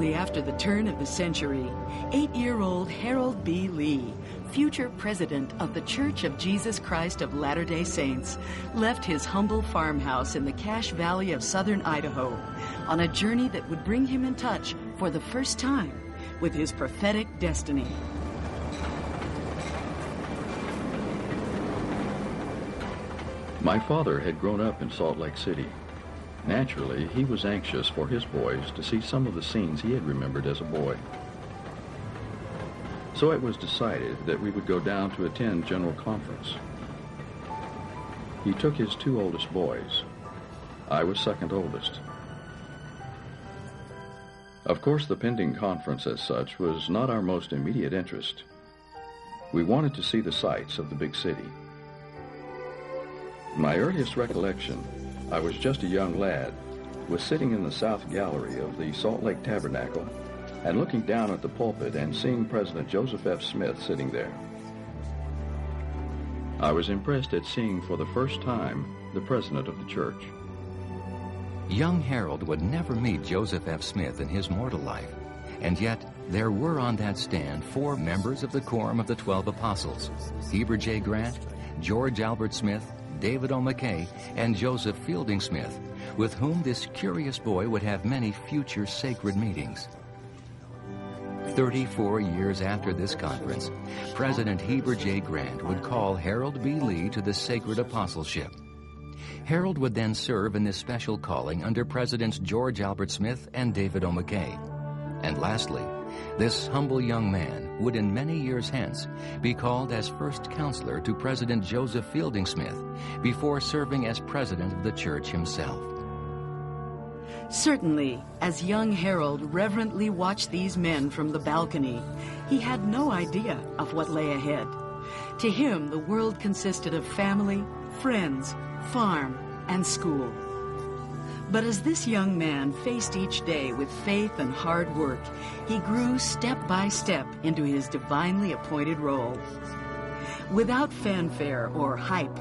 Shortly after the turn of the century, 8-year-old Harold B. Lee, future president of the Church of Jesus Christ of Latter-day Saints, left his humble farmhouse in the Cache Valley of southern Idaho on a journey that would bring him in touch for the first time with his prophetic destiny. My father had grown up in Salt Lake City. Naturally, he was anxious for his boys to see some of the scenes he had remembered as a boy. So it was decided that we would go down to attend General Conference. He took his 2 oldest boys. I was second oldest. Of course, the pending conference as such was not our most immediate interest. We wanted to see the sights of the big city. My earliest recollection, I was just a young lad, was sitting in the south gallery of the Salt Lake Tabernacle and looking down at the pulpit and seeing President Joseph F. Smith sitting there. I was impressed at seeing for the first time the president of the church. Young Harold would never meet Joseph F. Smith in his mortal life, and yet there were on that stand 4 members of the Quorum of the 12 Apostles: Heber J. Grant, George Albert Smith, David O. McKay, and Joseph Fielding Smith, with whom this curious boy would have many future sacred meetings. 34 years after this conference, President Heber J. Grant would call Harold B. Lee to the sacred apostleship. Harold would then serve in this special calling under Presidents George Albert Smith and David O. McKay. And lastly, this humble young man would in many years hence be called as first counselor to President Joseph Fielding Smith before serving as president of the church himself. Certainly, as young Harold reverently watched these men from the balcony, he had no idea of what lay ahead. To him, the world consisted of family, friends, farm, and school. But as this young man faced each day with faith and hard work, he grew step by step into his divinely appointed role. Without fanfare or hype,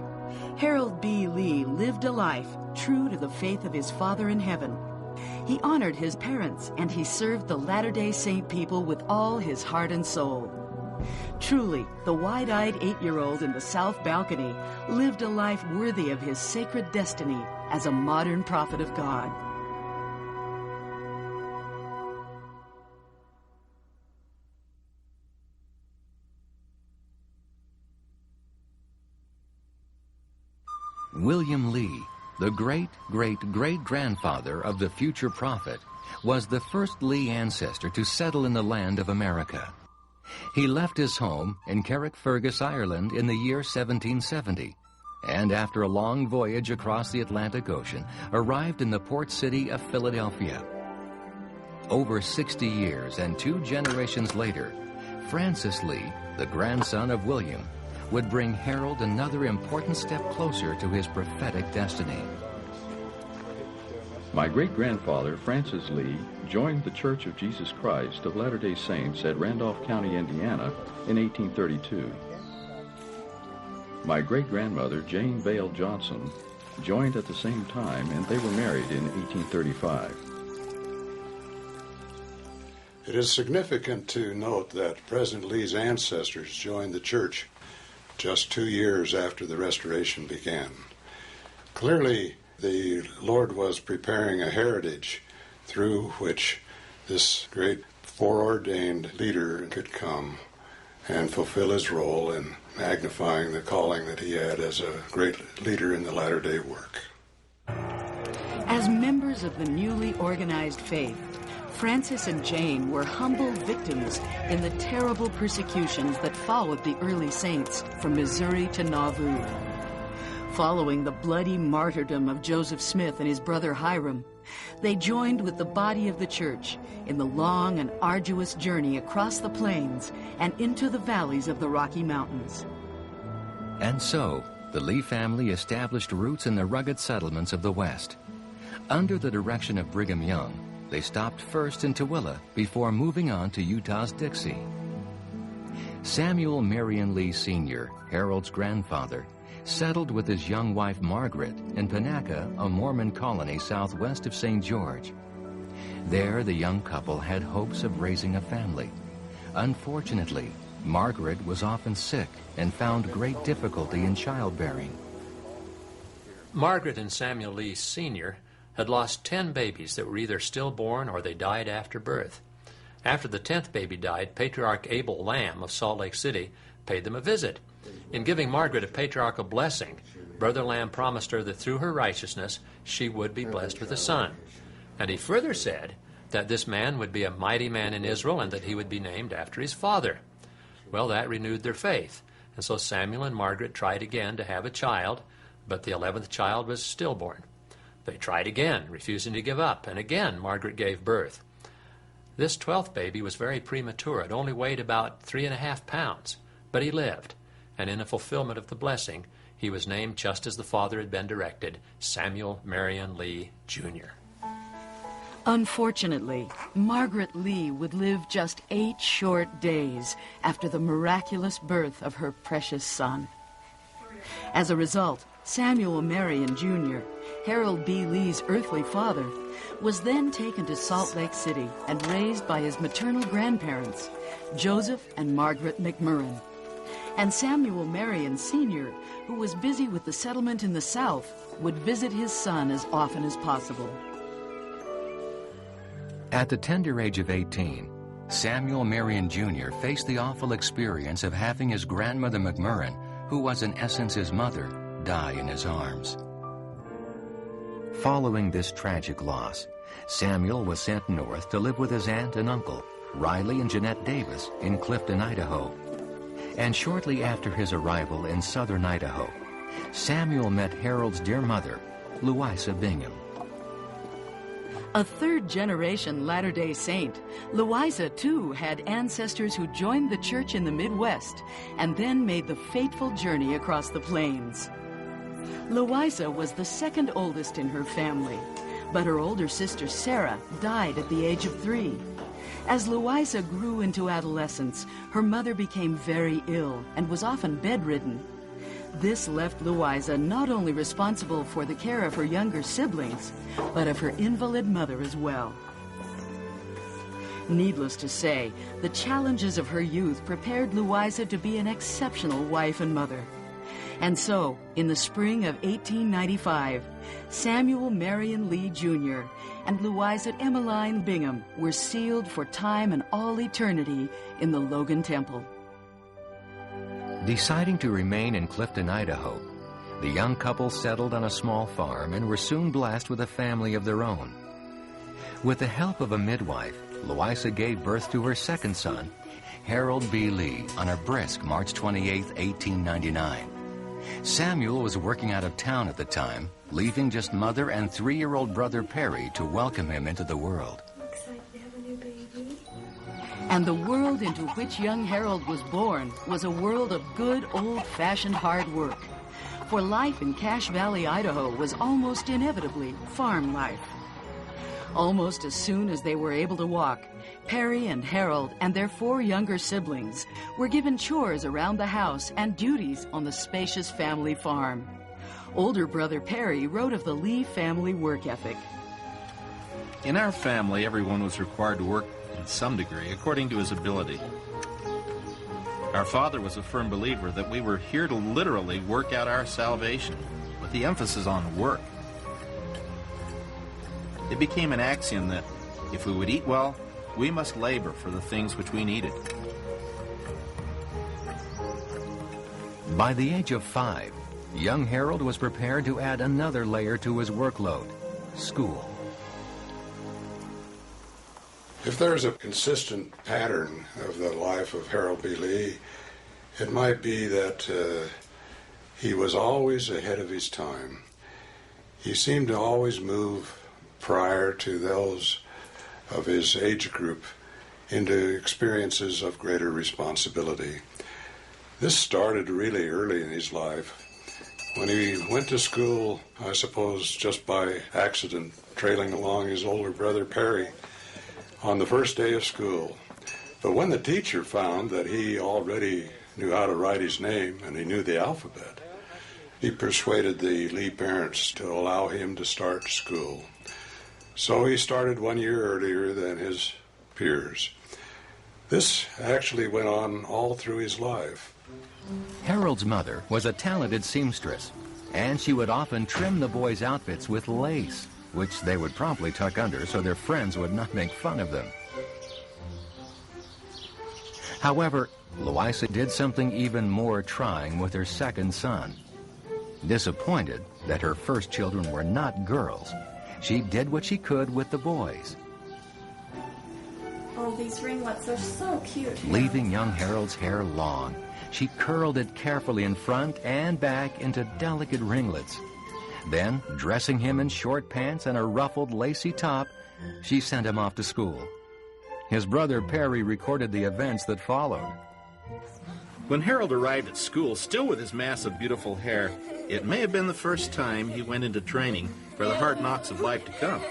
Harold B. Lee lived a life true to the faith of his Father in heaven. He honored his parents, and he served the Latter-day Saint people with all his heart and soul. Truly, the wide-eyed 8-year-old in the south balcony lived a life worthy of his sacred destiny as a modern prophet of God. William Lee, the great-great-great-grandfather of the future prophet, was the first Lee ancestor to settle in the land of America. He left his home in Carrickfergus, Ireland in the year 1770, and after a long voyage across the Atlantic Ocean, arrived in the port city of Philadelphia. Over 60 years and 2 generations later, Francis Lee, the grandson of William, would bring Harold another important step closer to his prophetic destiny. My great-grandfather, Francis Lee, joined the Church of Jesus Christ of Latter-day Saints at Randolph County, Indiana in 1832. My great-grandmother, Jane Vale Johnson, joined at the same time, and they were married in 1835. It is significant to note that President Lee's ancestors joined the church just 2 years after the Restoration began. Clearly, the Lord was preparing a heritage through which this great foreordained leader could come and fulfill his role in magnifying the calling that he had as a great leader in the latter-day work. As members of the newly organized faith, Francis and Jane were humble victims in the terrible persecutions that followed the early saints from Missouri to Nauvoo. Following the bloody martyrdom of Joseph Smith and his brother Hiram, they joined with the body of the church in the long and arduous journey across the plains and into the valleys of the Rocky Mountains. And so, the Lee family established roots in the rugged settlements of the West. Under the direction of Brigham Young, they stopped first in Tooele before moving on to Utah's Dixie. Samuel Marion Lee Sr., Harold's grandfather, settled with his young wife Margaret in Panaca, a Mormon colony southwest of St. George. There, the young couple had hopes of raising a family. Unfortunately, Margaret was often sick and found great difficulty in childbearing. Margaret and Samuel Lee Sr. had lost 10 babies that were either stillborn or they died after birth. After the 10th baby died, Patriarch Abel Lamb of Salt Lake City paid them a visit. In giving Margaret a patriarchal blessing, Brother Lamb promised her that through her righteousness she would be blessed with a son. And he further said that this man would be a mighty man in Israel and that he would be named after his father. Well, that renewed their faith. And so Samuel and Margaret tried again to have a child, but the 11th child was stillborn. They tried again, refusing to give up, and again Margaret gave birth. This 12th baby was very premature. It only weighed about 3.5 pounds, but he lived, and in a fulfillment of the blessing, he was named just as the father had been directed, Samuel Marion Lee, Jr. Unfortunately, Margaret Lee would live just 8 short days after the miraculous birth of her precious son. As a result, Samuel Marion Jr., Harold B. Lee's earthly father, was then taken to Salt Lake City and raised by his maternal grandparents, Joseph and Margaret McMurrin. And Samuel Marion Sr., who was busy with the settlement in the South, would visit his son as often as possible. At the tender age of 18, Samuel Marion Jr. faced the awful experience of having his grandmother McMurrin, who was in essence his mother, die in his arms. Following this tragic loss, Samuel was sent north to live with his aunt and uncle, Riley and Jeanette Davis, in Clifton, Idaho. And shortly after his arrival in southern Idaho, Samuel met Harold's dear mother, Louisa Bingham. A third-generation Latter-day Saint, Louisa, too, had ancestors who joined the church in the Midwest and then made the fateful journey across the plains. Louisa was the second oldest in her family, but her older sister Sarah died at the age of 3. As Louisa grew into adolescence, her mother became very ill and was often bedridden. This left Louisa not only responsible for the care of her younger siblings, but of her invalid mother as well. Needless to say, the challenges of her youth prepared Louisa to be an exceptional wife and mother. And so, in the spring of 1895, Samuel Marion Lee Jr. and Louisa Emmeline Bingham were sealed for time and all eternity in the Logan Temple. Deciding to remain in Clifton, Idaho, the young couple settled on a small farm and were soon blessed with a family of their own. With the help of a midwife, Louisa gave birth to her second son, Harold B. Lee, on a brisk March 28, 1899. Samuel was working out of town at the time, leaving just mother and 3-year-old brother Perry to welcome him into the world. Looks like we have a new baby. And the world into which young Harold was born was a world of good old-fashioned hard work. For life in Cache Valley, Idaho was almost inevitably farm life. Almost as soon as they were able to walk, Perry and Harold and their 4 younger siblings were given chores around the house and duties on the spacious family farm. Older brother Perry wrote of the Lee family work ethic. In our family, everyone was required to work in some degree according to his ability. Our father was a firm believer that we were here to literally work out our salvation, with the emphasis on work. It became an axiom that if we would eat well, we must labor for the things which we needed. By the age of 5, young Harold was prepared to add another layer to his workload, school. If there's a consistent pattern of the life of Harold B. Lee, it might be that he was always ahead of his time. He seemed to always move prior to those of his age group into experiences of greater responsibility. This started really early in his life. When he went to school, I suppose just by accident, trailing along his older brother Perry on the first day of school. But when the teacher found that he already knew how to write his name and he knew the alphabet, he persuaded the Lee parents to allow him to start school. So he started 1 year earlier than his peers. This actually went on all through his life. Harold's mother was a talented seamstress, and she would often trim the boys' outfits with lace, which they would promptly tuck under so their friends would not make fun of them. However, Louisa did something even more trying with her second son. Disappointed that her first children were not girls, she did what she could with the boys. Oh, these ringlets are so cute. Leaving young Harold's hair long, she curled it carefully in front and back into delicate ringlets. Then, dressing him in short pants and a ruffled, lacy top, she sent him off to school. His brother Perry recorded the events that followed. When Harold arrived at school, still with his mass of beautiful hair, it may have been the first time he went into training for the hard knocks of life to come.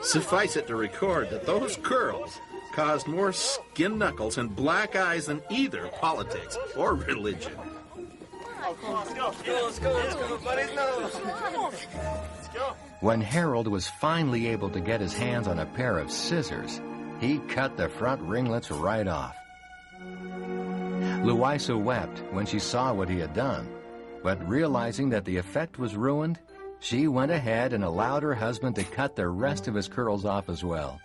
Suffice it to record that those curls caused more skin knuckles and black eyes than either politics or religion. When Harold was finally able to get his hands on a pair of scissors, he cut the front ringlets right off. Louisa wept when she saw what he had done, but realizing that the effect was ruined, she went ahead and allowed her husband to cut the rest of his curls off as well.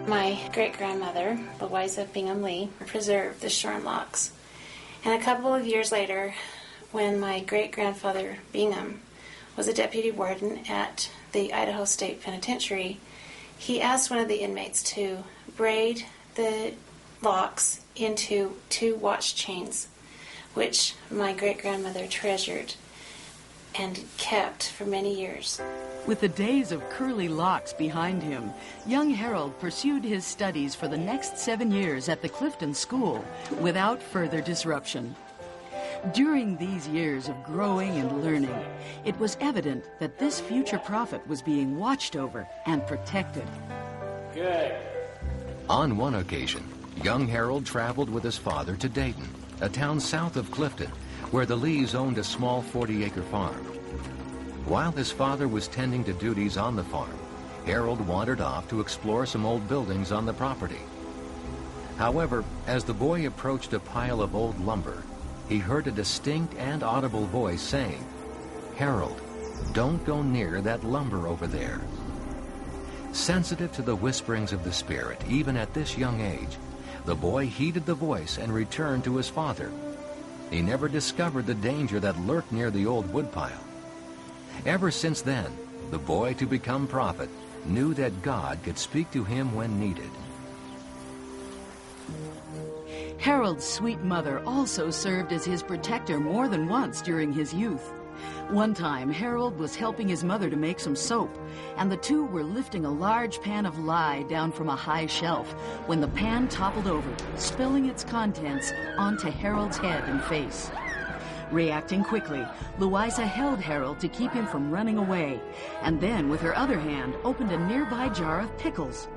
My great-grandmother, Louisa Bingham Lee, preserved the shorn locks. And a couple of years later, when my great-grandfather Bingham was a deputy warden at the Idaho State Penitentiary, he asked one of the inmates to braid the locks into 2 watch chains, which my great-grandmother treasured and kept for many years. With the days of curly locks behind him, young Harold pursued his studies for the next 7 years at the Clifton School without further disruption. During these years of growing and learning, it was evident that this future prophet was being watched over and protected. Good. On one occasion, young Harold traveled with his father to Dayton, a town south of Clifton, where the Lees owned a small 40-acre farm. While his father was tending to duties on the farm, Harold wandered off to explore some old buildings on the property. However, as the boy approached a pile of old lumber, he heard a distinct and audible voice saying, "Harold, don't go near that lumber over there." Sensitive to the whisperings of the spirit, even at this young age, the boy heeded the voice and returned to his father. He never discovered the danger that lurked near the old woodpile. Ever since then, the boy to become prophet knew that God could speak to him when needed. Harold's sweet mother also served as his protector more than once during his youth. One time, Harold was helping his mother to make some soap, and the two were lifting a large pan of lye down from a high shelf when the pan toppled over, spilling its contents onto Harold's head and face. Reacting quickly, Louisa held Harold to keep him from running away, and then, with her other hand, opened a nearby jar of pickles.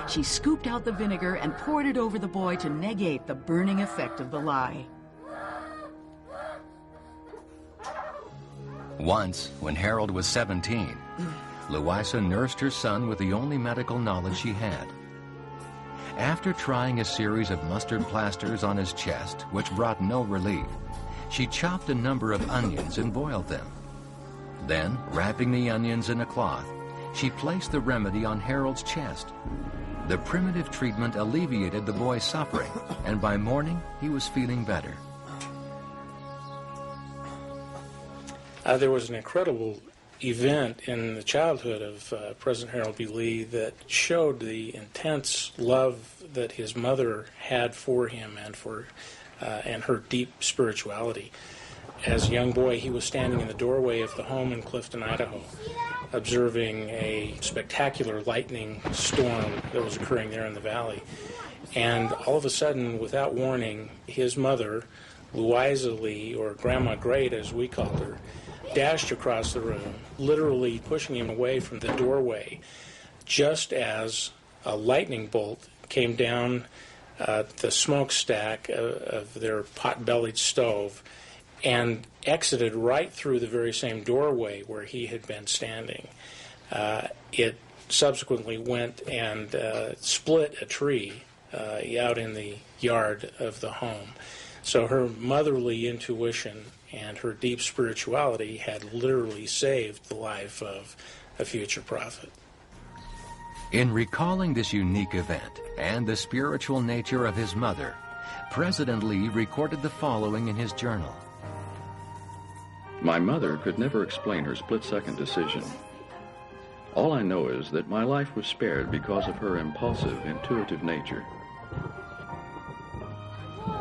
She scooped out the vinegar and poured it over the boy to negate the burning effect of the lye. Once, when Harold was 17, Louisa nursed her son with the only medical knowledge she had. After trying a series of mustard plasters on his chest, which brought no relief, she chopped a number of onions and boiled them. Then, wrapping the onions in a cloth, she placed the remedy on Harold's chest. The primitive treatment alleviated the boy's suffering, and by morning, he was feeling better. There was an incredible event in the childhood of President Harold B. Lee that showed the intense love that his mother had for him and her deep spirituality. As a young boy, he was standing in the doorway of the home in Clifton, Idaho, observing a spectacular lightning storm that was occurring there in the valley. And all of a sudden, without warning, his mother, Louisa Lee, or Grandma Great as we called her, dashed across the room, literally pushing him away from the doorway, just as a lightning bolt came down the smokestack of their pot-bellied stove and exited right through the very same doorway where he had been standing. It subsequently went and split a tree out in the yard of the home. So her motherly intuition and her deep spirituality had literally saved the life of a future prophet. In recalling this unique event and the spiritual nature of his mother, President Lee recorded the following in his journal. My mother could never explain her split-second decision. All I know is that my life was spared because of her impulsive, intuitive nature.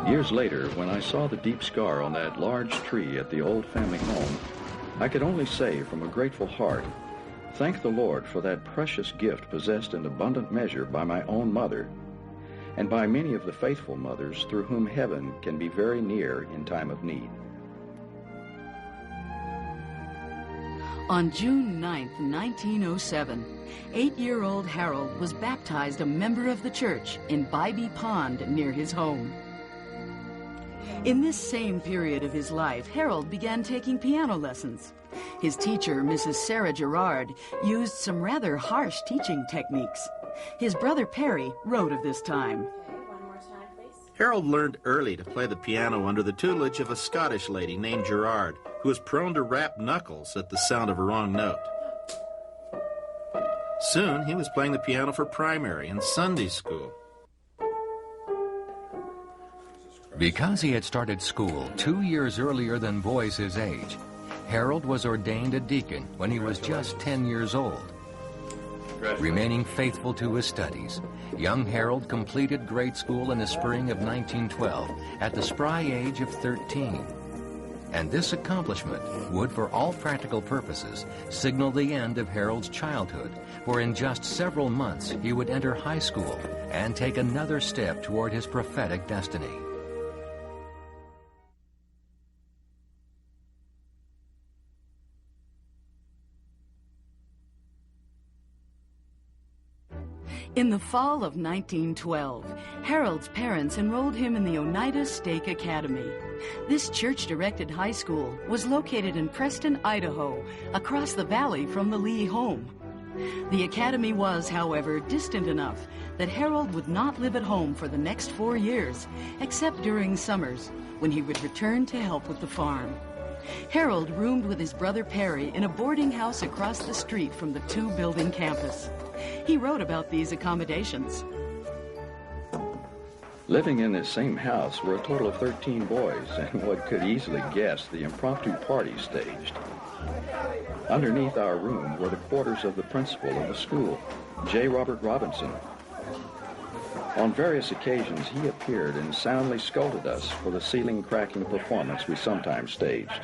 Years later, when I saw the deep scar on that large tree at the old family home, I could only say from a grateful heart, thank the Lord for that precious gift possessed in abundant measure by my own mother, and by many of the faithful mothers through whom heaven can be very near in time of need. On June 9, 1907, 8-year-old Harold was baptized a member of the church in Bybee Pond near his home. In this same period of his life, Harold began taking piano lessons. His teacher, Mrs. Sarah Gerard, used some rather harsh teaching techniques. His brother Perry wrote of this time. Harold learned early to play the piano under the tutelage of a Scottish lady named Gerard, who was prone to rap knuckles at the sound of a wrong note. Soon, he was playing the piano for primary and Sunday school. Because he had started school 2 years earlier than boys his age, Harold was ordained a deacon when he was just 10 years old. Remaining faithful to his studies, young Harold completed grade school in the spring of 1912 at the spry age of 13. And this accomplishment would, for all practical purposes, signal the end of Harold's childhood, for in just several months he would enter high school and take another step toward his prophetic destiny. In the fall of 1912, Harold's parents enrolled him in the Oneida Stake Academy. This church-directed high school was located in Preston, Idaho, across the valley from the Lee home. The academy was, however, distant enough that Harold would not live at home for the next 4 years, except during summers, when he would return to help with the farm. Harold roomed with his brother Perry in a boarding house across the street from the two-building campus. He wrote about these accommodations. Living in this same house were a total of 13 boys, and one could easily guess the impromptu parties staged. Underneath our room were the quarters of the principal of the school, J. Robert Robinson. On various occasions, he appeared and soundly scolded us for the ceiling-cracking performance we sometimes staged.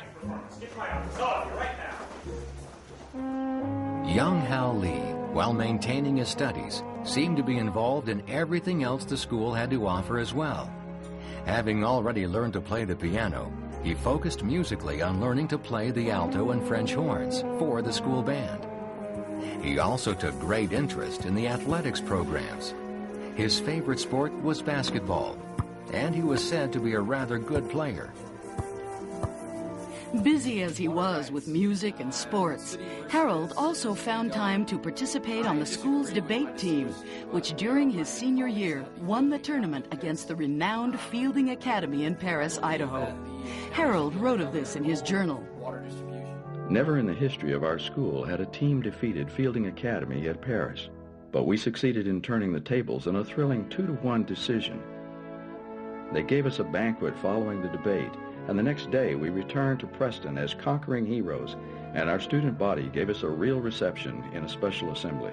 Young Hal Lee, while maintaining his studies, seemed to be involved in everything else the school had to offer as well. Having already learned to play the piano, he focused musically on learning to play the alto and French horns for the school band. He also took great interest in the athletics programs. His favorite sport was basketball, and he was said to be a rather good player. Busy as he was with music and sports, Harold also found time to participate on the school's debate team, which during his senior year won the tournament against the renowned Fielding Academy in Paris, Idaho. Harold wrote of this in his journal. Never in the history of our school had a team defeated Fielding Academy at Paris, but we succeeded in turning the tables in a thrilling 2-1 decision. They gave us a banquet following the debate, and the next day we returned to Preston as conquering heroes, and our student body gave us a real reception in a special assembly.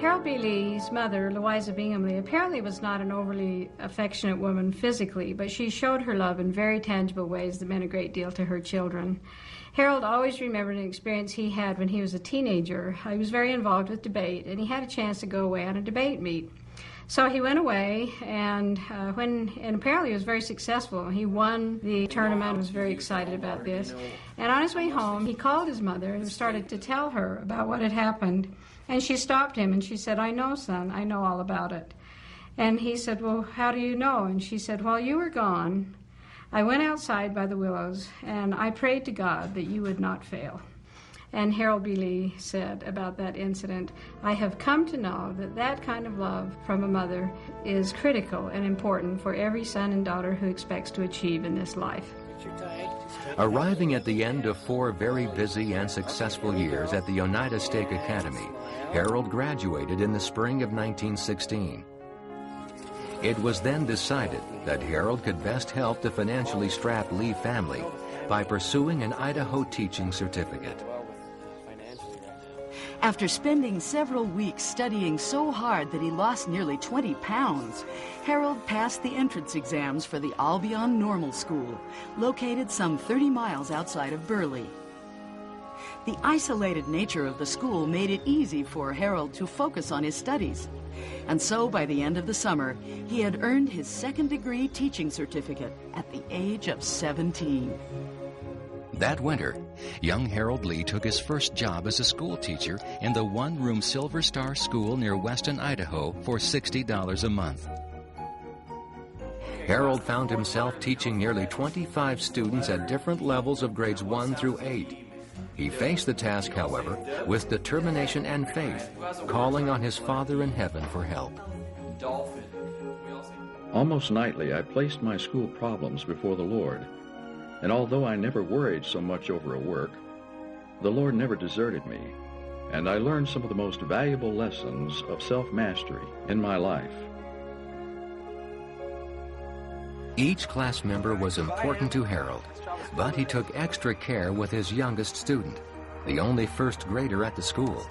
Harold B. Lee's mother, Louisa Bingham Lee, apparently was not an overly affectionate woman physically, but she showed her love in very tangible ways that meant a great deal to her children. Harold always remembered an experience he had when he was a teenager. He was very involved with debate, and he had a chance to go away on a debate meet. So he went away, and apparently he was very successful. He won the tournament, was very excited about this. And on his way home, he called his mother and started to tell her about what had happened. And she stopped him, and she said, "I know, son, I know all about it." And he said, well, how do you know? And she said, while you were gone, I went outside by the willows, and I prayed to God that you would not fail. And Harold B. Lee said about that incident, I have come to know that that kind of love from a mother is critical and important for every son and daughter who expects to achieve in this life. Arriving at the end of 4 very busy and successful years at the Oneida Stake Academy, Harold graduated in the spring of 1916. It was then decided that Harold could best help the financially strapped Lee family by pursuing an Idaho teaching certificate. After spending several weeks studying so hard that he lost nearly 20 pounds, Harold passed the entrance exams for the Albion Normal School, located some 30 miles outside of Burley. The isolated nature of the school made it easy for Harold to focus on his studies. And so by the end of the summer, he had earned his second-degree teaching certificate at the age of 17. That winter, young Harold Lee took his first job as a school teacher in the one-room Silver Star School near Weston, Idaho for $60 a month. Harold found himself teaching nearly 25 students at different levels of grades 1 through 8. He faced the task, however, with determination and faith, calling on his Father in heaven for help. Almost nightly, I placed my school problems before the Lord. And although I never worried so much over a work, the Lord never deserted me, and I learned some of the most valuable lessons of self-mastery in my life. Each class member was important to Harold, but he took extra care with his youngest student, the only first grader at the school.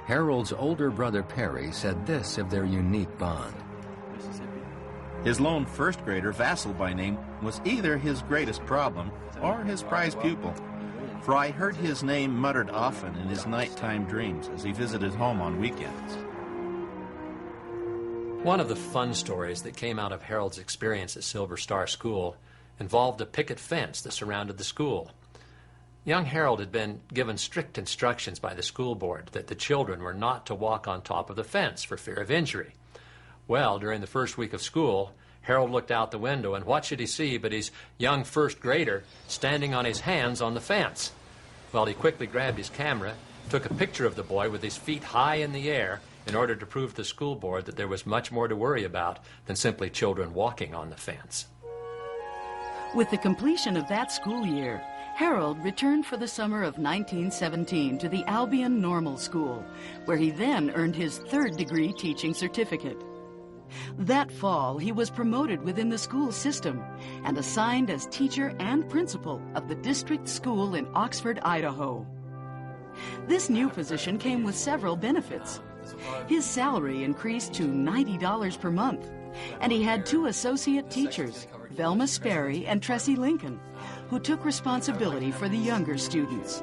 Harold's older brother Perry said this of their unique bond. His lone first grader, Vassal by name, was either his greatest problem or his prize pupil, for I heard his name muttered often in his nighttime dreams as he visited home on weekends. One of the fun stories that came out of Harold's experience at Silver Star School involved a picket fence that surrounded the school. Young Harold had been given strict instructions by the school board that the children were not to walk on top of the fence for fear of injury. Well, during the first week of school, Harold looked out the window, and what should he see but his young first grader standing on his hands on the fence? Well, he quickly grabbed his camera, took a picture of the boy with his feet high in the air in order to prove to the school board that there was much more to worry about than simply children walking on the fence. With the completion of that school year, Harold returned for the summer of 1917 to the Albion Normal School, where he then earned his third-degree teaching certificate. That fall, he was promoted within the school system and assigned as teacher and principal of the district school in Oxford, Idaho. This new position came with several benefits. His salary increased to $90 per month, and he had 2 associate teachers, Velma Sperry and Tressie Lincoln, who took responsibility for the younger students.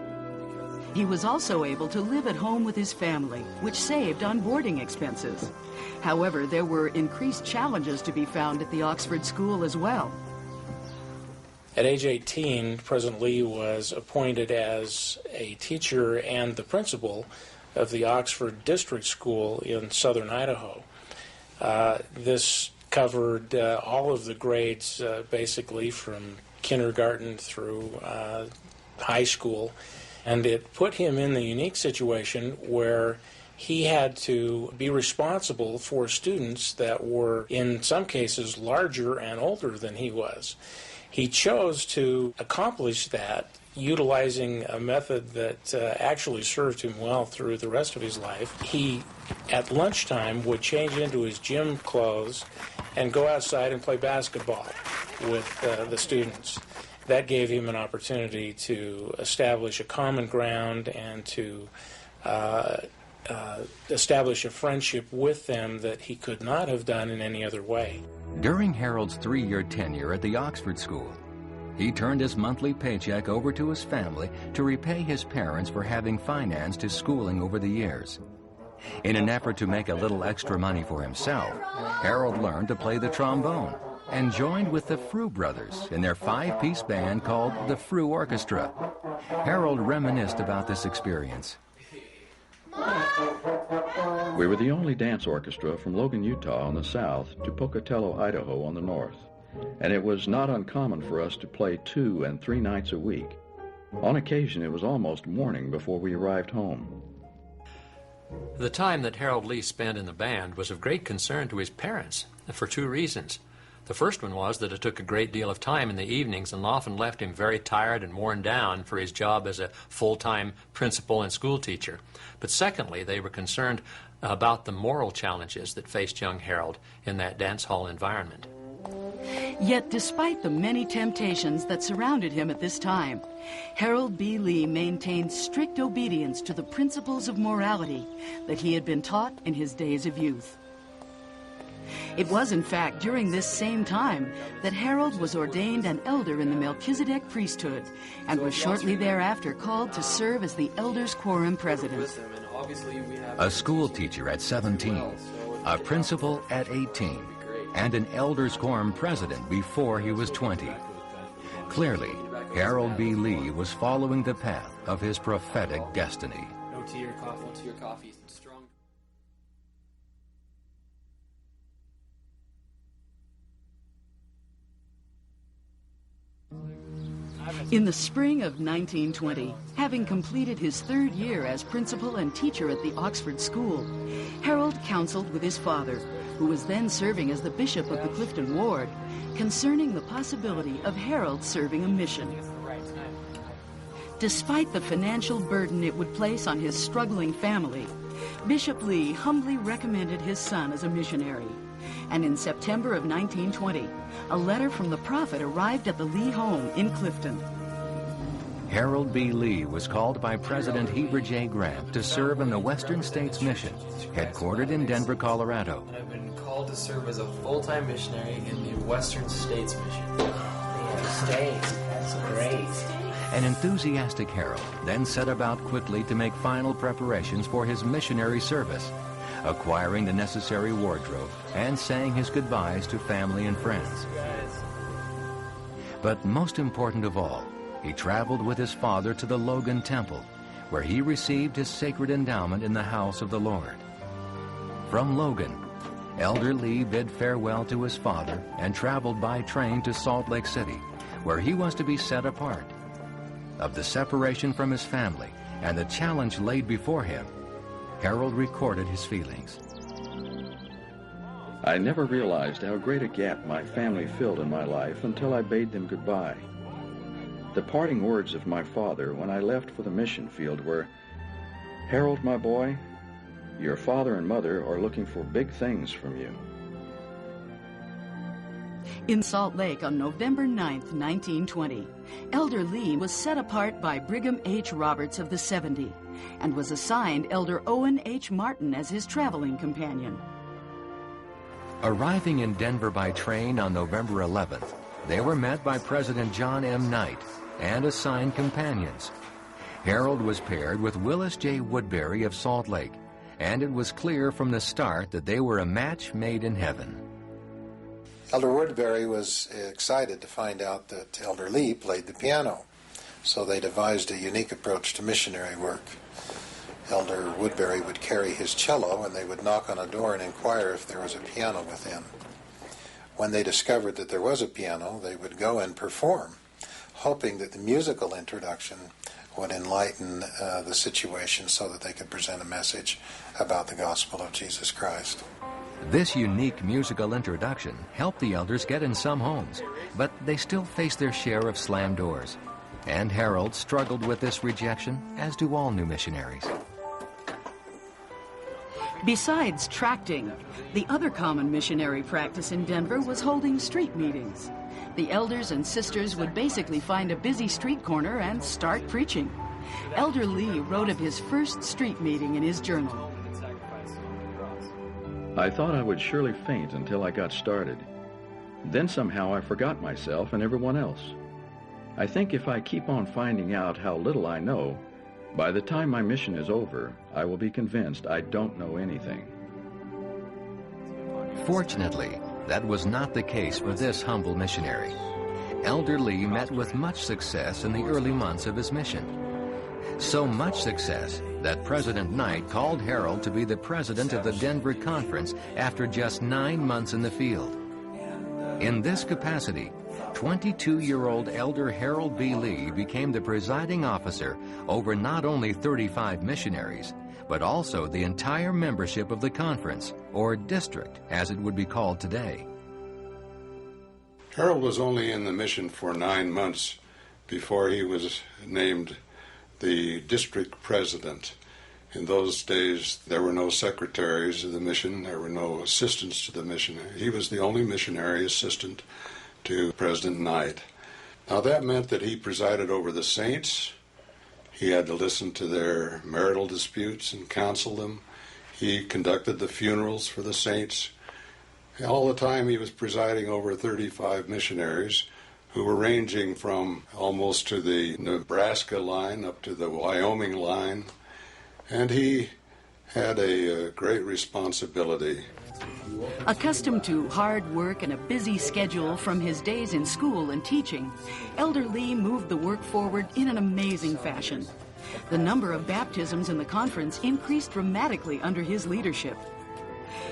He was also able to live at home with his family, which saved on boarding expenses. However, there were increased challenges to be found at the Oxford School as well. At age 18, President Lee was appointed as a teacher and the principal of the Oxford District School in southern Idaho. This covered all of the grades, basically from kindergarten through high school, and it put him in the unique situation where he had to be responsible for students that were, in some cases, larger and older than he was. He chose to accomplish that utilizing a method that actually served him well through the rest of his life. He, at lunchtime, would change into his gym clothes and go outside and play basketball with the students. That gave him an opportunity to establish a common ground and to establish a friendship with them that he could not have done in any other way. During Harold's 3-year tenure at the Oxford School, he turned his monthly paycheck over to his family to repay his parents for having financed his schooling over the years. In an effort to make a little extra money for himself, Harold learned to play the trombone and joined with the Frew Brothers in their 5-piece band called the Frew Orchestra. Harold reminisced about this experience. We were the only dance orchestra from Logan, Utah on the south to Pocatello, Idaho on the north, and it was not uncommon for us to play 2 and 3 nights a week. On occasion, it was almost morning before we arrived home. The time that Harold Lee spent in the band was of great concern to his parents for 2 reasons. The first one was that it took a great deal of time in the evenings and often left him very tired and worn down for his job as a full-time principal and school teacher. But secondly, they were concerned about the moral challenges that faced young Harold in that dance hall environment. Yet, despite the many temptations that surrounded him at this time, Harold B. Lee maintained strict obedience to the principles of morality that he had been taught in his days of youth. It was, in fact, during this same time that Harold was ordained an elder in the Melchizedek priesthood and was shortly thereafter called to serve as the Elders Quorum president. A school teacher at 17, a principal at 18, and an Elders Quorum president before he was 20. Clearly, Harold B. Lee was following the path of his prophetic destiny. No tea or coffee, no tea or coffee. Strong. In the spring of 1920, having completed his 3rd year as principal and teacher at the Oxford School, Harold counseled with his father, who was then serving as the bishop of the Clifton Ward, concerning the possibility of Harold serving a mission. Despite the financial burden it would place on his struggling family, Bishop Lee humbly recommended his son as a missionary. And in September of 1920, a letter from the prophet arrived at the Lee home in Clifton. Harold B. Lee was called by President Heber J. Grant to serve in the Western States Mission, headquartered in Denver, Colorado. I've been called to serve as a full-time missionary in the Western States Mission. Yeah, States, that's great. An enthusiastic Harold then set about quickly to make final preparations for his missionary service, acquiring the necessary wardrobe and saying his goodbyes to family and friends. But most important of all, he traveled with his father to the Logan Temple, where he received his sacred endowment in the house of the Lord. From Logan, Elder Lee bid farewell to his father and traveled by train to Salt Lake City, where he was to be set apart. Of the separation from his family and the challenge laid before him, Harold recorded his feelings. I never realized how great a gap my family filled in my life until I bade them goodbye. The parting words of my father when I left for the mission field were, "Harold, my boy, your father and mother are looking for big things from you." In Salt Lake on November 9th, 1920, Elder Lee was set apart by Brigham H. Roberts of the 70 and was assigned Elder Owen H. Martin as his traveling companion. Arriving in Denver by train on November 11th, they were met by President John M. Knight and assigned companions. Harold was paired with Willis J. Woodbury of Salt Lake, and it was clear from the start that they were a match made in heaven. Elder Woodbury was excited to find out that Elder Lee played the piano, so they devised a unique approach to missionary work. Elder Woodbury would carry his cello, and they would knock on a door and inquire if there was a piano within. When they discovered that there was a piano, they would go and perform, hoping that the musical introduction would enlighten the situation so that they could present a message about the gospel of Jesus Christ. This unique musical introduction helped the elders get in some homes, but they still faced their share of slammed doors. And Harold struggled with this rejection, as do all new missionaries. Besides tracting, the other common missionary practice in Denver was holding street meetings. The elders and sisters would basically find a busy street corner and start preaching. Elder Lee wrote of his first street meeting in his journal. I thought I would surely faint until I got started. Then somehow I forgot myself and everyone else. I think if I keep on finding out how little I know, by the time my mission is over, I will be convinced I don't know anything. Fortunately, that was not the case for this humble missionary. Elder Lee met with much success in the early months of his mission. So much success that President Knight called Harold to be the president of the Denver Conference after just 9 months in the field. In this capacity, 22-year-old Elder Harold B. Lee became the presiding officer over not only 35 missionaries, but also the entire membership of the conference, or district, as it would be called today. Harold was only in the mission for 9 months before he was named the district president. In those days, there were no secretaries of the mission, there were no assistants to the mission. He was the only missionary assistant to President Knight. Now that meant that he presided over the saints. He had to listen to their marital disputes and counsel them. He conducted the funerals for the saints. All the time he was presiding over 35 missionaries who were ranging from almost to the Nebraska line up to the Wyoming line. And he had a great responsibility. Accustomed to hard work and a busy schedule from his days in school and teaching, Elder Lee moved the work forward in an amazing fashion. The number of baptisms in the conference increased dramatically under his leadership.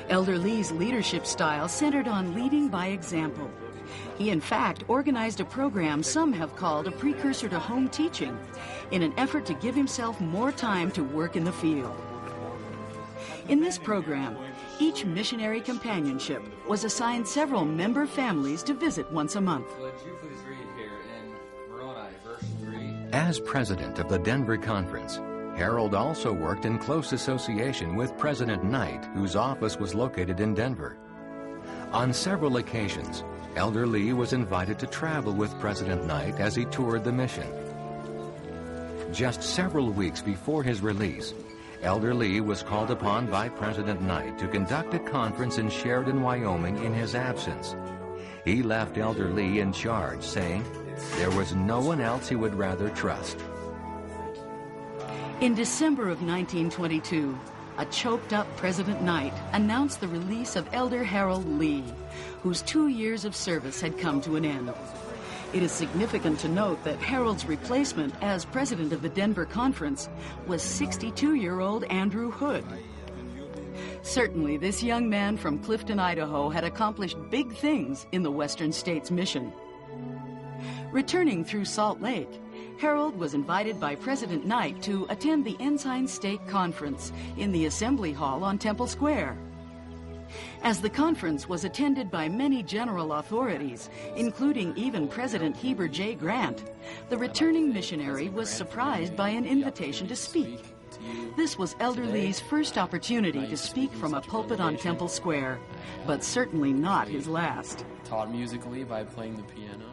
Elder Lee's leadership style centered on leading by example. He, in fact, organized a program some have called a precursor to home teaching, in an effort to give himself more time to work in the field. In this program, each missionary companionship was assigned several member families to visit once a month. Would you please read here in Moroni, verse 3? As president of the Denver Conference, Harold also worked in close association with President Knight, whose office was located in Denver. On several occasions, Elder Lee was invited to travel with President Knight as he toured the mission. Just several weeks before his release, Elder Lee was called upon by President Knight to conduct a conference in Sheridan, Wyoming in his absence. He left Elder Lee in charge, saying there was no one else he would rather trust. In December of 1922, a choked-up President Knight announced the release of Elder Harold Lee, whose 2 years of service had come to an end. It is significant to note that Harold's replacement as president of the Denver Conference was 62-year-old Andrew Hood. Certainly, this young man from Clifton, Idaho, had accomplished big things in the Western States Mission. Returning through Salt Lake, Harold was invited by President Knight to attend the Ensign State Conference in the Assembly Hall on Temple Square. As the conference was attended by many general authorities, including even President Heber J. Grant, the returning missionary was surprised by an invitation to speak. This was Elder Lee's first opportunity to speak from a pulpit on Temple Square, but certainly not his last. Taught musically by playing the piano.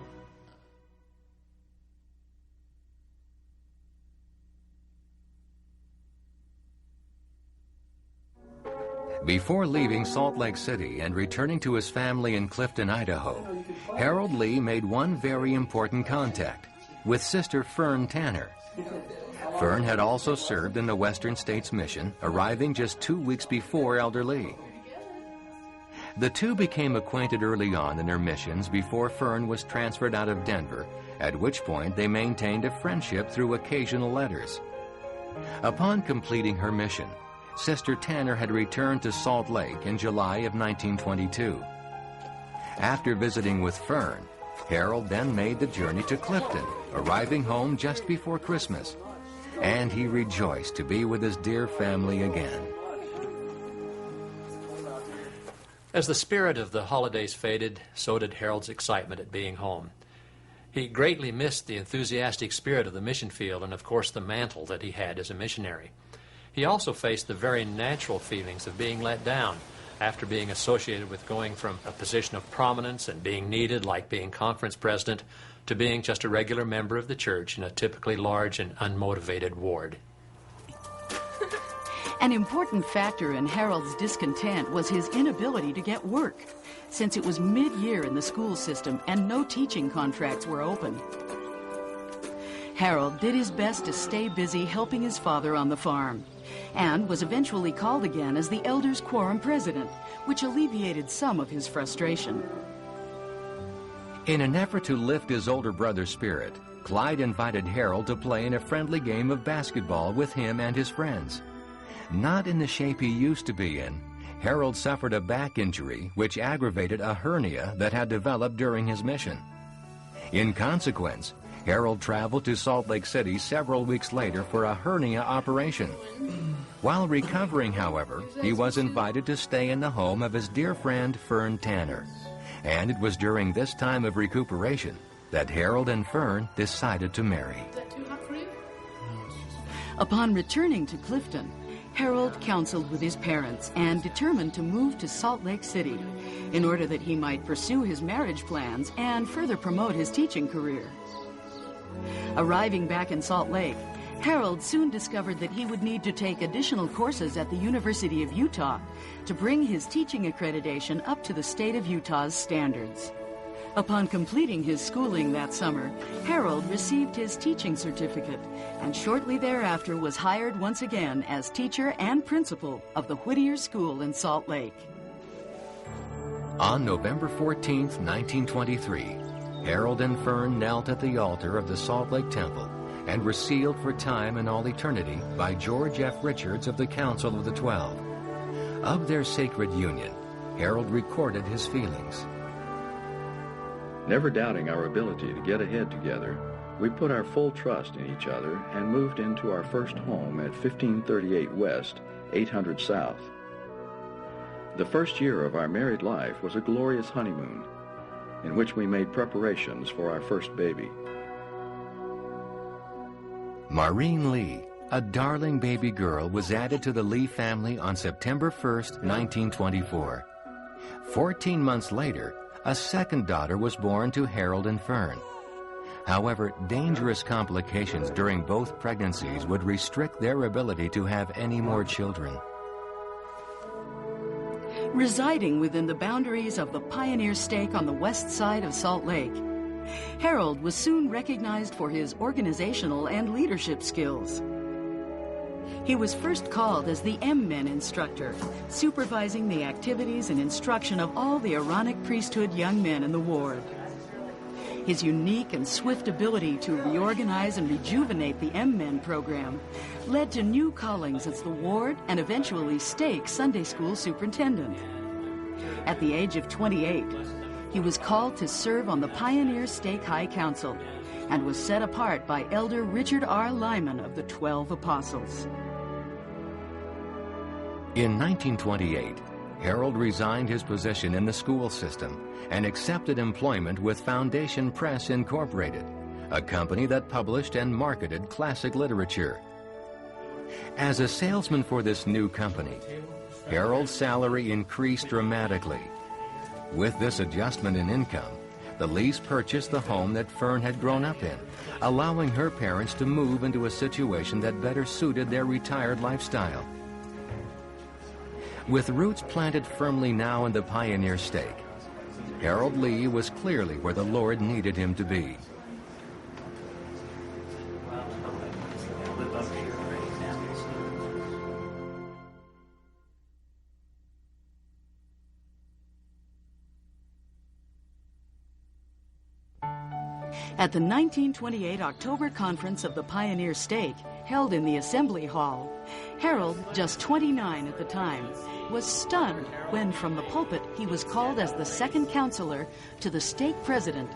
Before leaving Salt Lake City and returning to his family in Clifton, Idaho, Harold Lee made one very important contact with Sister Fern Tanner. Fern had also served in the Western States Mission, arriving just 2 weeks before Elder Lee. The two became acquainted early on in their missions before Fern was transferred out of Denver, at which point they maintained a friendship through occasional letters. Upon completing her mission, Sister Tanner had returned to Salt Lake in July of 1922. After visiting with Fern, Harold then made the journey to Clifton, arriving home just before Christmas. And he rejoiced to be with his dear family again. As the spirit of the holidays faded, so did Harold's excitement at being home. He greatly missed the enthusiastic spirit of the mission field and, of course, the mantle that he had as a missionary. He also faced the very natural feelings of being let down after being associated with going from a position of prominence and being needed, like being conference president, to being just a regular member of the church in a typically large and unmotivated ward. An important factor in Harold's discontent was his inability to get work, since it was mid-year in the school system and no teaching contracts were open. Harold did his best to stay busy helping his father on the farm, and was eventually called again as the Elders' Quorum president, which alleviated some of his frustration. In an effort to lift his older brother's spirit, Clyde invited Harold to play in a friendly game of basketball with him and his friends. Not in the shape he used to be in, Harold suffered a back injury which aggravated a hernia that had developed during his mission. In consequence, Harold traveled to Salt Lake City several weeks later for a hernia operation. While recovering, however, he was invited to stay in the home of his dear friend Fern Tanner. And it was during this time of recuperation that Harold and Fern decided to marry. Upon returning to Clifton, Harold counseled with his parents and determined to move to Salt Lake City in order that he might pursue his marriage plans and further promote his teaching career. Arriving back in Salt Lake, Harold soon discovered that he would need to take additional courses at the University of Utah to bring his teaching accreditation up to the state of Utah's standards. Upon completing his schooling that summer, Harold received his teaching certificate and shortly thereafter was hired once again as teacher and principal of the Whittier School in Salt Lake. On November 14, 1923, Harold and Fern knelt at the altar of the Salt Lake Temple and were sealed for time and all eternity by George F. Richards of the Council of the 12. Of their sacred union, Harold recorded his feelings. Never doubting our ability to get ahead together, we put our full trust in each other and moved into our first home at 1538 West, 800 South. The first year of our married life was a glorious honeymoon, in which we made preparations for our first baby. Maureen Lee, a darling baby girl, was added to the Lee family on September 1st, 1924. 14 months later, a second daughter was born to Harold and Fern. However, dangerous complications during both pregnancies would restrict their ability to have any more children. Residing within the boundaries of the Pioneer Stake on the west side of Salt Lake, Harold was soon recognized for his organizational and leadership skills. He was first called as the M-Men instructor, supervising the activities and instruction of all the Aaronic priesthood young men in the ward. His unique and swift ability to reorganize and rejuvenate the M-Men program led to new callings as the ward and eventually stake Sunday school superintendent. At the age of 28, he was called to serve on the Pioneer Stake High Council and was set apart by Elder Richard R. Lyman of the 12 Apostles. In 1928, Harold resigned his position in the school system and accepted employment with Foundation Press Incorporated, a company that published and marketed classic literature. As a salesman for this new company, Harold's salary increased dramatically. With this adjustment in income, the Lees purchased the home that Fern had grown up in, allowing her parents to move into a situation that better suited their retired lifestyle. With roots planted firmly now in the Pioneer Stake, Harold Lee was clearly where the Lord needed him to be. At the 1928 October Conference of the Pioneer Stake, held in the Assembly Hall, Harold, just 29 at the time, was stunned when from the pulpit he was called as the second counselor to the stake president.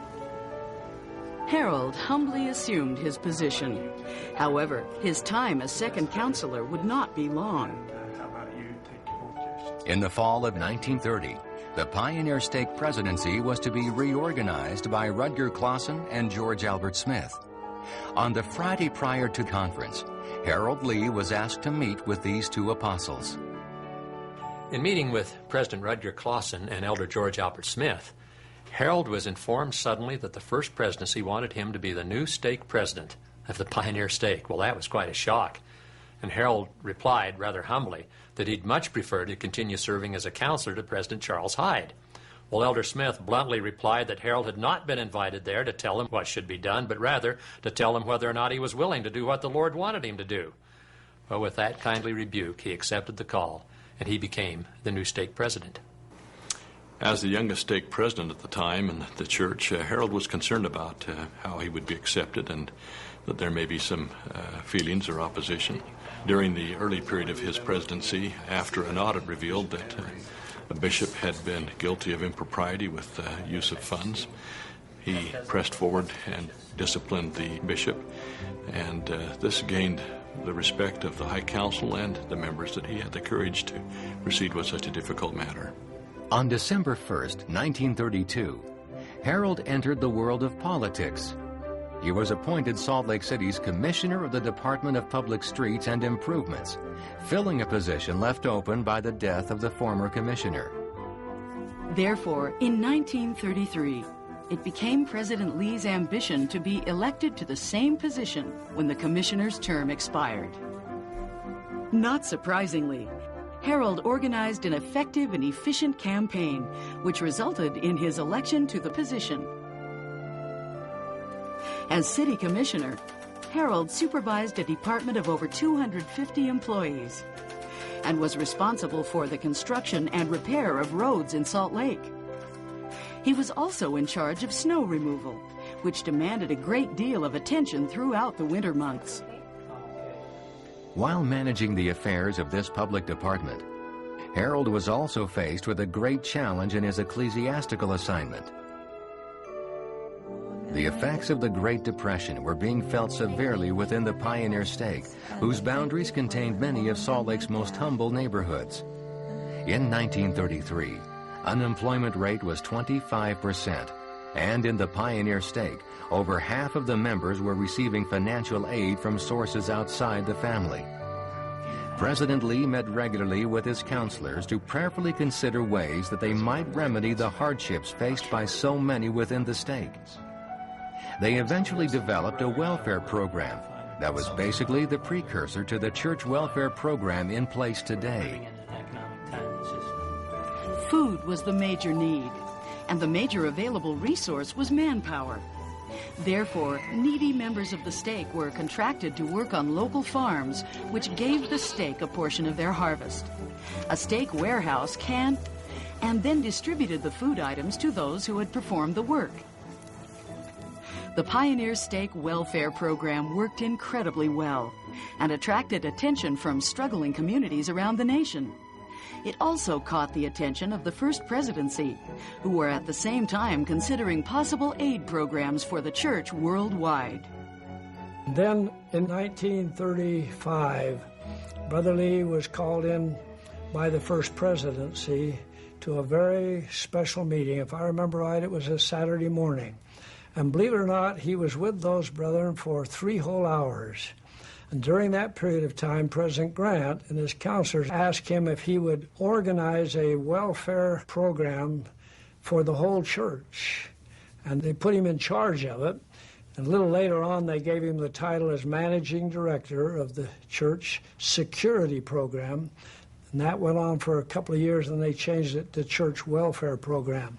Harold humbly assumed his position. However, his time as second counselor would not be long. In the fall of 1930, the Pioneer Stake presidency was to be reorganized by Rutger Clausen and George Albert Smith. On the Friday prior to conference, Harold Lee was asked to meet with these two apostles. In meeting with President Rutger Clausen and Elder George Albert Smith, Harold was informed suddenly that the First Presidency wanted him to be the new stake president of the Pioneer Stake. Well, that was quite a shock. And Harold replied rather humbly that he'd much prefer to continue serving as a counselor to President Charles Hyde. Well, Elder Smith bluntly replied that Harold had not been invited there to tell him what should be done, but rather to tell him whether or not he was willing to do what the Lord wanted him to do. Well, with that kindly rebuke, he accepted the call, and he became the new stake president. As the youngest stake president at the time in the church, Harold was concerned about how he would be accepted and that there may be some feelings or opposition. During the early period of his presidency, after an audit revealed that a bishop had been guilty of impropriety with use of funds, he pressed forward and disciplined the bishop, and this gained the respect of the High Council and the members that he had the courage to proceed with such a difficult matter. On December 1st, 1932, Harold entered the world of politics. He was appointed Salt Lake City's Commissioner of the Department of Public Streets and Improvements, filling a position left open by the death of the former commissioner. Therefore, in 1933, it became President Lee's ambition to be elected to the same position when the commissioner's term expired. Not surprisingly, Harold organized an effective and efficient campaign, which resulted in his election to the position. As city commissioner, Harold supervised a department of over 250 employees and was responsible for the construction and repair of roads in Salt Lake. He was also in charge of snow removal, which demanded a great deal of attention throughout the winter months. While managing the affairs of this public department, Harold was also faced with a great challenge in his ecclesiastical assignment. The effects of the Great Depression were being felt severely within the Pioneer Stake, whose boundaries contained many of Salt Lake's most humble neighborhoods. In 1933, unemployment rate was 25%, and in the Pioneer Stake, over half of the members were receiving financial aid from sources outside the family. President Lee met regularly with his counselors to prayerfully consider ways that they might remedy the hardships faced by so many within the stake. They eventually developed a welfare program that was basically the precursor to the church welfare program in place today. Food was the major need, and the major available resource was manpower. Therefore, needy members of the stake were contracted to work on local farms, which gave the stake a portion of their harvest. A stake warehouse canned and then distributed the food items to those who had performed the work. The Pioneer Stake Welfare Program worked incredibly well and attracted attention from struggling communities around the nation. It also caught the attention of the First Presidency, who were at the same time considering possible aid programs for the church worldwide. Then, in 1935, Brother Lee was called in by the First Presidency to a very special meeting. If I remember right, it was a Saturday morning. And believe it or not, he was with those brethren for 3 whole hours. And during that period of time, President Grant and his counselors asked him if he would organize a welfare program for the whole church. And they put him in charge of it. And a little later on, they gave him the title as Managing Director of the Church Security Program. And that went on for a couple of years, and they changed it to Church Welfare Program.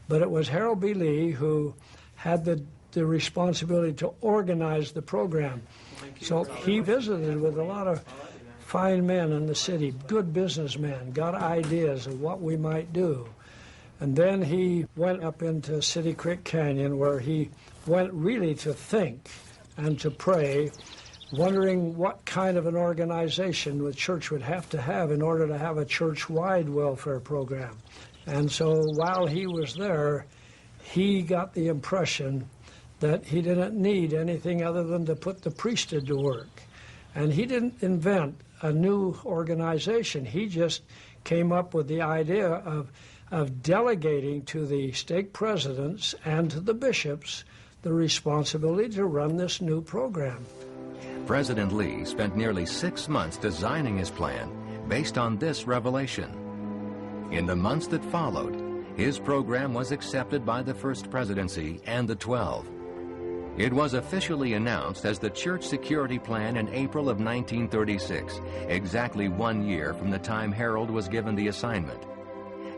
But it was Harold B. Lee who had the responsibility to organize the program. So he visited with a lot of fine men in the city, good businessmen, got ideas of what we might do. And then he went up into City Creek Canyon, where he went really to think and to pray, wondering what kind of an organization the church would have to have in order to have a church-wide welfare program. And so while he was there, he got the impression that he didn't need anything other than to put the priesthood to work. And he didn't invent a new organization. He just came up with the idea of delegating to the stake presidents and to the bishops the responsibility to run this new program. President Lee spent nearly 6 months designing his plan based on this revelation. In the months that followed, his program was accepted by the First Presidency and the 12. It was officially announced as the Church Security Plan in April of 1936, exactly 1 year from the time Harold was given the assignment.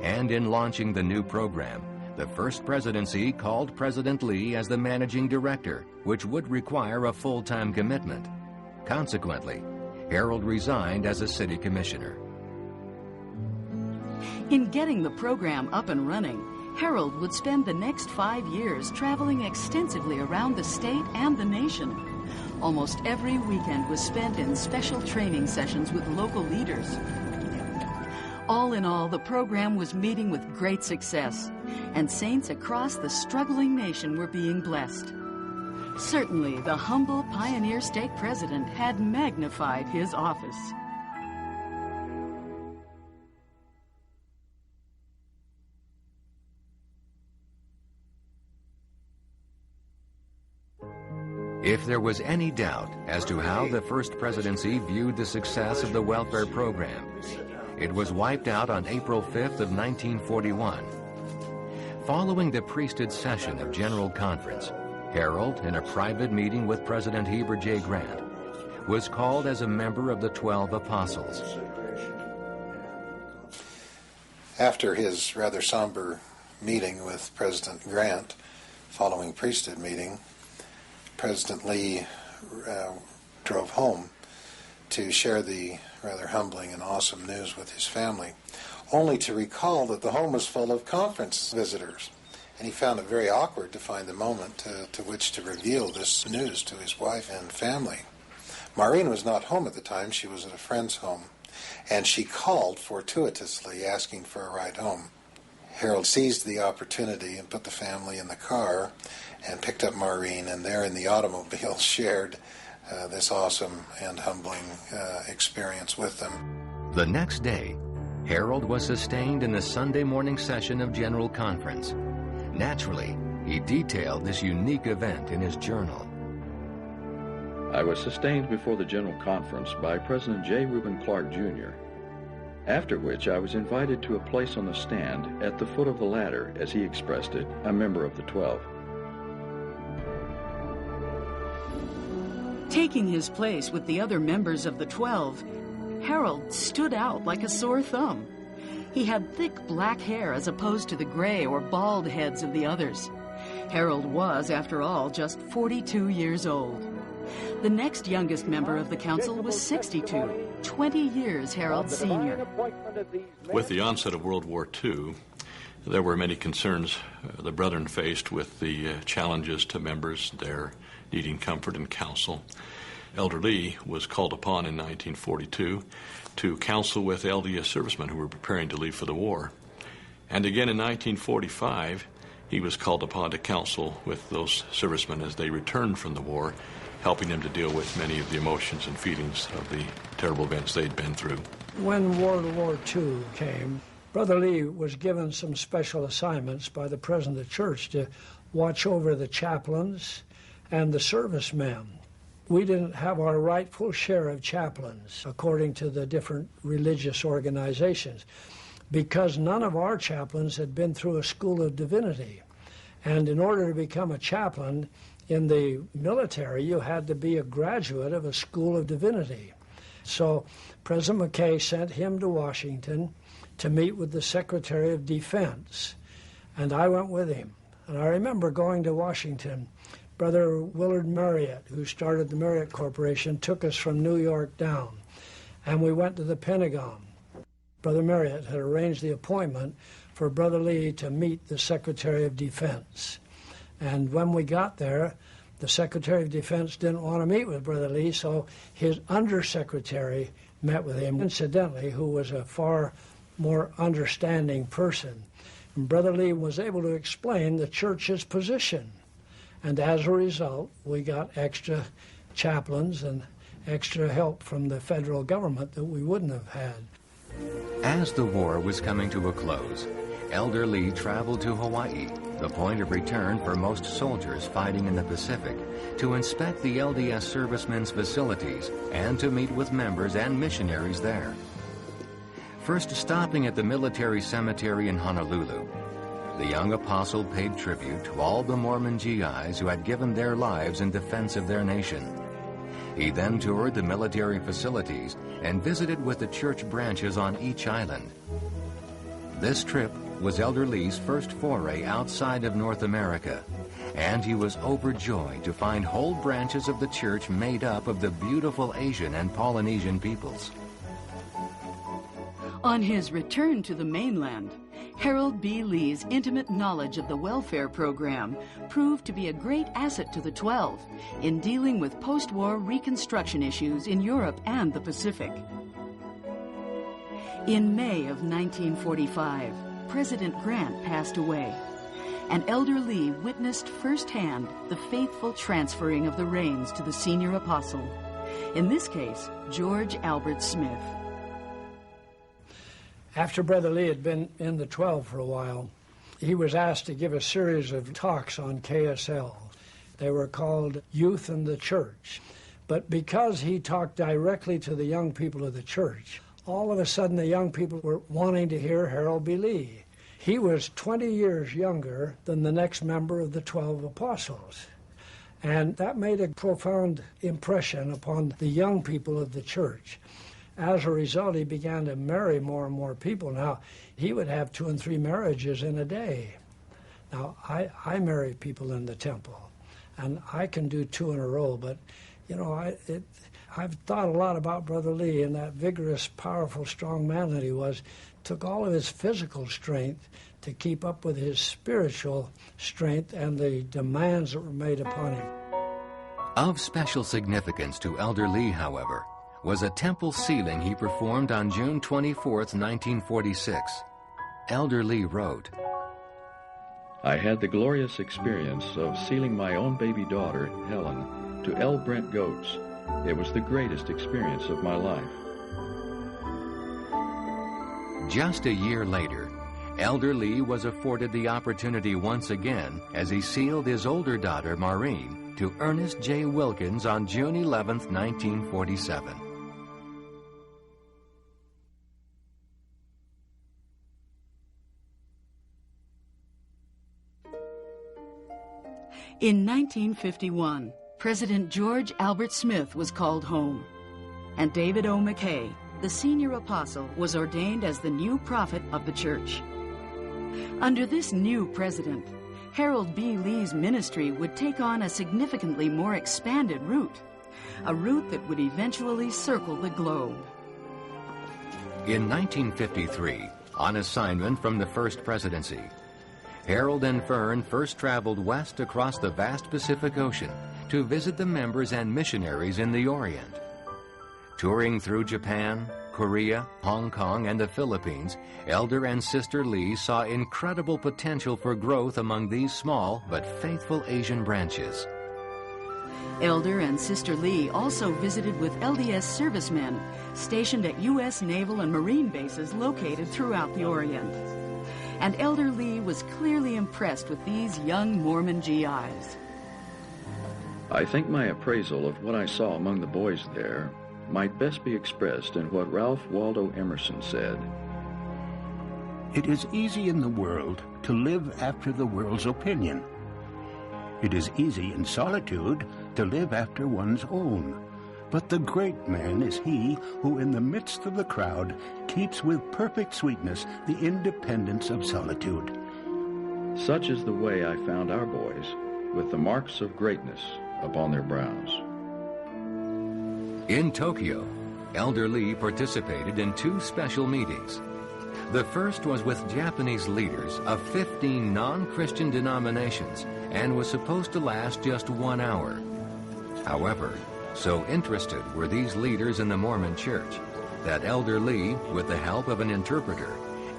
And in launching the new program, the First Presidency called President Lee as the managing director, which would require a full-time commitment. Consequently, Harold resigned as a city commissioner. In getting the program up and running, Harold would spend the next 5 years traveling extensively around the state and the nation. Almost every weekend was spent in special training sessions with local leaders. All in all, the program was meeting with great success, and saints across the struggling nation were being blessed. Certainly, the humble Pioneer Stake President had magnified his office. If there was any doubt as to how the First Presidency viewed the success of the welfare program, it was wiped out on April 5th of 1941. Following the priesthood session of General Conference, Harold, in a private meeting with President Heber J. Grant, was called as a member of the 12 Apostles. After his rather somber meeting with President Grant, following priesthood meeting, President Lee drove home to share the rather humbling and awesome news with his family, only to recall that the home was full of conference visitors. And he found it very awkward to find the moment to which to reveal this news to his wife and family. Maureen was not home at the time. She was at a friend's home, and she called fortuitously asking for a ride home. Harold seized the opportunity and put the family in the car and picked up Maureen, and there in the automobile shared this awesome and humbling experience with them. The next day, Harold was sustained in the Sunday morning session of General Conference. Naturally, he detailed this unique event in his journal. I was sustained before the General Conference by President J. Reuben Clark, Jr., after which I was invited to a place on the stand at the foot of the ladder, as he expressed it, a member of the 12. Taking his place with the other members of the 12, Harold stood out like a sore thumb. He had thick black hair as opposed to the gray or bald heads of the others. Harold was, after all, just 42 years old. The next youngest member of the council was 62, 20 years Harold's senior. With the onset of World War II, there were many concerns the brethren faced with the challenges to members, their needing comfort and counsel. Elder Lee was called upon in 1942 to counsel with LDS servicemen who were preparing to leave for the war. And again in 1945, he was called upon to counsel with those servicemen as they returned from the war, helping them to deal with many of the emotions and feelings of the terrible events they'd been through. When World War II came, Brother Lee was given some special assignments by the President of the Church to watch over the chaplains and the servicemen. We didn't have our rightful share of chaplains, according to the different religious organizations, because none of our chaplains had been through a school of divinity. And in order to become a chaplain in the military, you had to be a graduate of a school of divinity. So President McKay sent him to Washington to meet with the Secretary of Defense, and I went with him. And I remember going to Washington. Brother Willard Marriott, who started the Marriott Corporation, took us from New York down, and we went to the Pentagon. Brother Marriott had arranged the appointment for Brother Lee to meet the Secretary of Defense. And when we got there, the Secretary of Defense didn't want to meet with Brother Lee, so his undersecretary met with him, incidentally, who was a far more understanding person. And Brother Lee was able to explain the church's position. And as a result, we got extra chaplains and extra help from the federal government that we wouldn't have had. As the war was coming to a close, Elder Lee traveled to Hawaii, the point of return for most soldiers fighting in the Pacific, to inspect the LDS servicemen's facilities and to meet with members and missionaries there. First stopping at the military cemetery in Honolulu, the young apostle paid tribute to all the Mormon GIs who had given their lives in defense of their nation. He then toured the military facilities and visited with the church branches on each island. This trip was Elder Lee's first foray outside of North America, and he was overjoyed to find whole branches of the church made up of the beautiful Asian and Polynesian peoples. On his return to the mainland, Harold B. Lee's intimate knowledge of the welfare program proved to be a great asset to the 12 in dealing with post-war Reconstruction issues in Europe and the Pacific. In May of 1945, President Grant passed away, and Elder Lee witnessed firsthand the faithful transferring of the reins to the senior apostle, in this case, George Albert Smith. After Brother Lee had been in the 12 for a while, he was asked to give a series of talks on KSL. They were called Youth in the Church. But because he talked directly to the young people of the church, all of a sudden the young people were wanting to hear Harold B. Lee. He was 20 years younger than the next member of the 12 apostles. And that made a profound impression upon the young people of the church. As a result, he began to marry more and more people. Now, he would have 2 and 3 marriages in a day. Now, I marry people in the temple, and I can do 2 in a row, but, you know, I've thought a lot about Brother Lee, and that vigorous, powerful, strong man that he was, took all of his physical strength to keep up with his spiritual strength and the demands that were made upon him. Of special significance to Elder Lee, however, was a temple sealing he performed on June 24, 1946. Elder Lee wrote, I had the glorious experience of sealing my own baby daughter, Helen, to L. Brent Goats. It was the greatest experience of my life. Just a year later, Elder Lee was afforded the opportunity once again as he sealed his older daughter, Maureen, to Ernest J. Wilkins on June 11, 1947. In 1951, President George Albert Smith was called home, and David O. McKay, the senior apostle, was ordained as the new prophet of the church. Under this new president, Harold B. Lee's ministry would take on a significantly more expanded route, a route that would eventually circle the globe. In 1953, on assignment from the First Presidency, Harold and Fern first traveled west across the vast Pacific Ocean to visit the members and missionaries in the Orient. Touring through Japan, Korea, Hong Kong, and the Philippines, Elder and Sister Lee saw incredible potential for growth among these small but faithful Asian branches. Elder and Sister Lee also visited with LDS servicemen stationed at U.S. naval and marine bases located throughout the Orient. And Elder Lee was clearly impressed with these young Mormon GIs. I think my appraisal of what I saw among the boys there might best be expressed in what Ralph Waldo Emerson said. It is easy in the world to live after the world's opinion. It is easy in solitude to live after one's own. But the great man is he who in the midst of the crowd keeps with perfect sweetness the independence of solitude. Such is the way I found our boys, with the marks of greatness upon their brows. In Tokyo, Elder Lee participated in 2 special meetings. The first was with Japanese leaders of 15 non-Christian denominations and was supposed to last just 1 hour. However, so interested were these leaders in the Mormon Church that Elder Lee, with the help of an interpreter,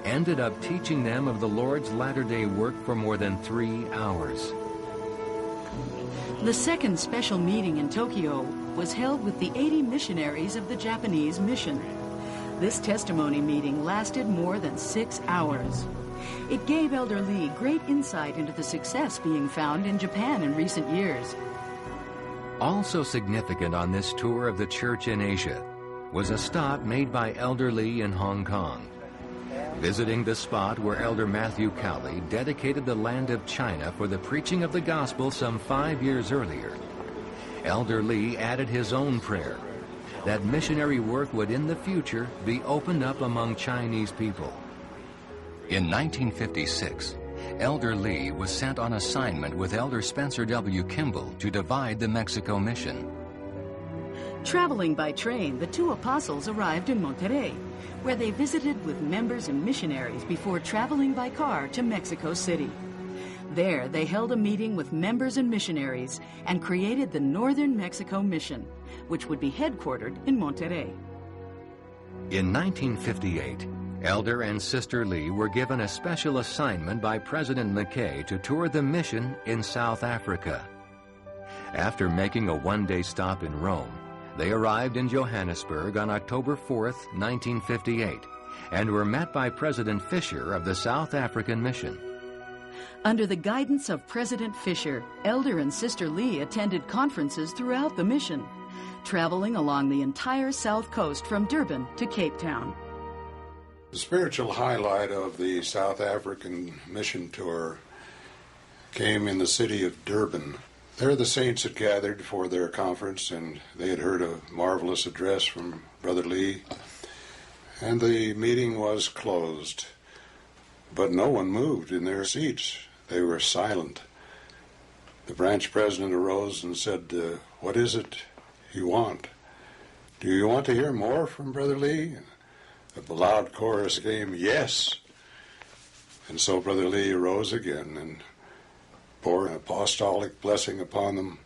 ended up teaching them of the Lord's latter-day work for more than 3 hours. The second special meeting in Tokyo was held with the 80 missionaries of the Japanese mission. This testimony meeting lasted more than 6 hours. It gave Elder Lee great insight into the success being found in Japan in recent years. Also significant on this tour of the church in Asia was a stop made by Elder Lee in Hong Kong, visiting the spot where Elder Matthew Cowley dedicated the land of China for the preaching of the gospel some 5 years earlier. Elder Lee added his own prayer that missionary work would in the future be opened up among Chinese people. In 1956, Elder Lee was sent on assignment with Elder Spencer W. Kimball to divide the Mexico mission. Traveling by train, the two apostles arrived in Monterrey, where they visited with members and missionaries before traveling by car to Mexico City. There, they held a meeting with members and missionaries and created the Northern Mexico Mission, which would be headquartered in Monterrey. In 1958, Elder and Sister Lee were given a special assignment by President McKay to tour the mission in South Africa. After making a one-day stop in Rome, they arrived in Johannesburg on October 4th, 1958, and were met by President Fisher of the South African Mission. Under the guidance of President Fisher, Elder and Sister Lee attended conferences throughout the mission, traveling along the entire south coast from Durban to Cape Town. The spiritual highlight of the South African mission tour came in the city of Durban. There the saints had gathered for their conference, and they had heard a marvelous address from Brother Lee, and the meeting was closed. But no one moved in their seats. They were silent. The branch president arose and said, "What is it you want? Do you want to hear more from Brother Lee?" A loud chorus came, "Yes." And so Brother Lee arose again and poured an apostolic blessing upon them,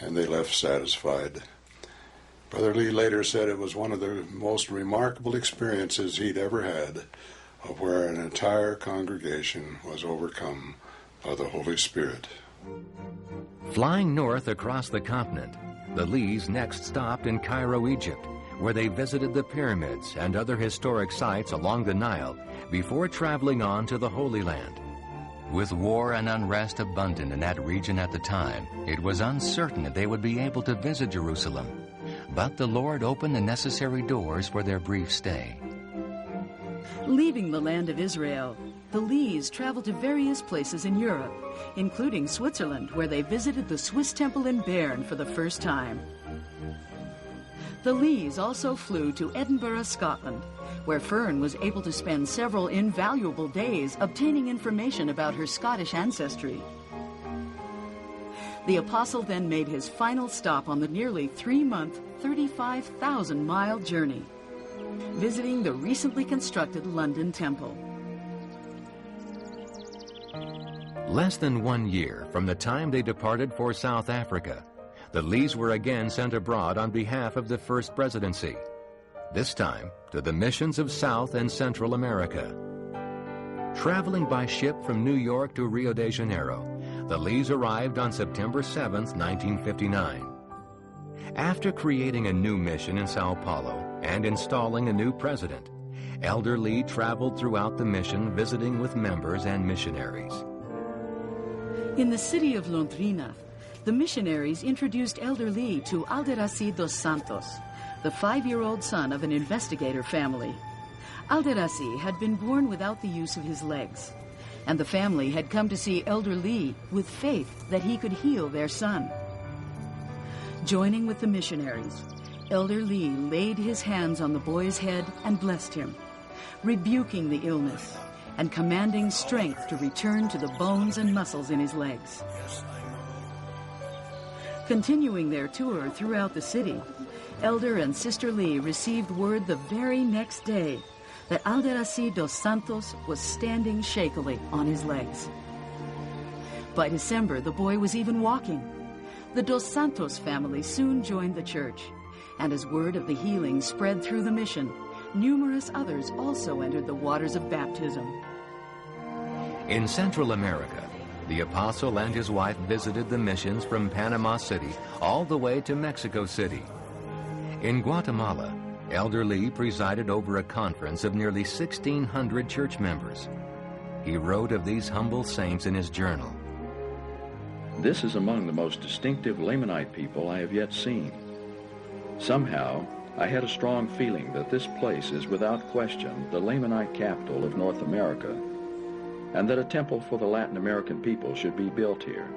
and they left satisfied. Brother Lee later said it was one of the most remarkable experiences he'd ever had, of where an entire congregation was overcome by the Holy Spirit. Flying north across the continent, the Lees next stopped in Cairo, Egypt, where they visited the pyramids and other historic sites along the Nile before traveling on to the Holy Land. With war and unrest abundant in that region at the time, it was uncertain if they would be able to visit Jerusalem. But the Lord opened the necessary doors for their brief stay. Leaving the land of Israel, the Lees traveled to various places in Europe, including Switzerland, where they visited the Swiss temple in Bern for the first time. The Lees also flew to Edinburgh, Scotland, where Fern was able to spend several invaluable days obtaining information about her Scottish ancestry. The apostle then made his final stop on the nearly 3-month, 35,000-mile journey, visiting the recently constructed London Temple. Less than 1 year from the time they departed for South Africa, the Lees were again sent abroad on behalf of the First Presidency, this time to the missions of South and Central America. Traveling by ship from New York to Rio de Janeiro, the Lees arrived on September 7, 1959. After creating a new mission in Sao Paulo and installing a new president, Elder Lee traveled throughout the mission visiting with members and missionaries. In the city of Londrina, the missionaries introduced Elder Lee to Alderasi dos Santos, the 5-year-old son of an investigator family. Alderasi had been born without the use of his legs, and the family had come to see Elder Lee with faith that he could heal their son. Joining with the missionaries, Elder Lee laid his hands on the boy's head and blessed him, rebuking the illness and commanding strength to return to the bones and muscles in his legs. Continuing their tour throughout the city, Elder and Sister Lee received word the very next day that Alderasi dos Santos was standing shakily on his legs. By December, the boy was even walking. The Dos Santos family soon joined the church, and as word of the healing spread through the mission, numerous others also entered the waters of baptism. In Central America, the apostle and his wife visited the missions from Panama City all the way to Mexico City. In Guatemala, Elder Lee presided over a conference of nearly 1,600 church members. He wrote of these humble saints in his journal. This is among the most distinctive Lamanite people I have yet seen. Somehow, I had a strong feeling that this place is without question the Lamanite capital of North America, and that a temple for the Latin American people should be built here.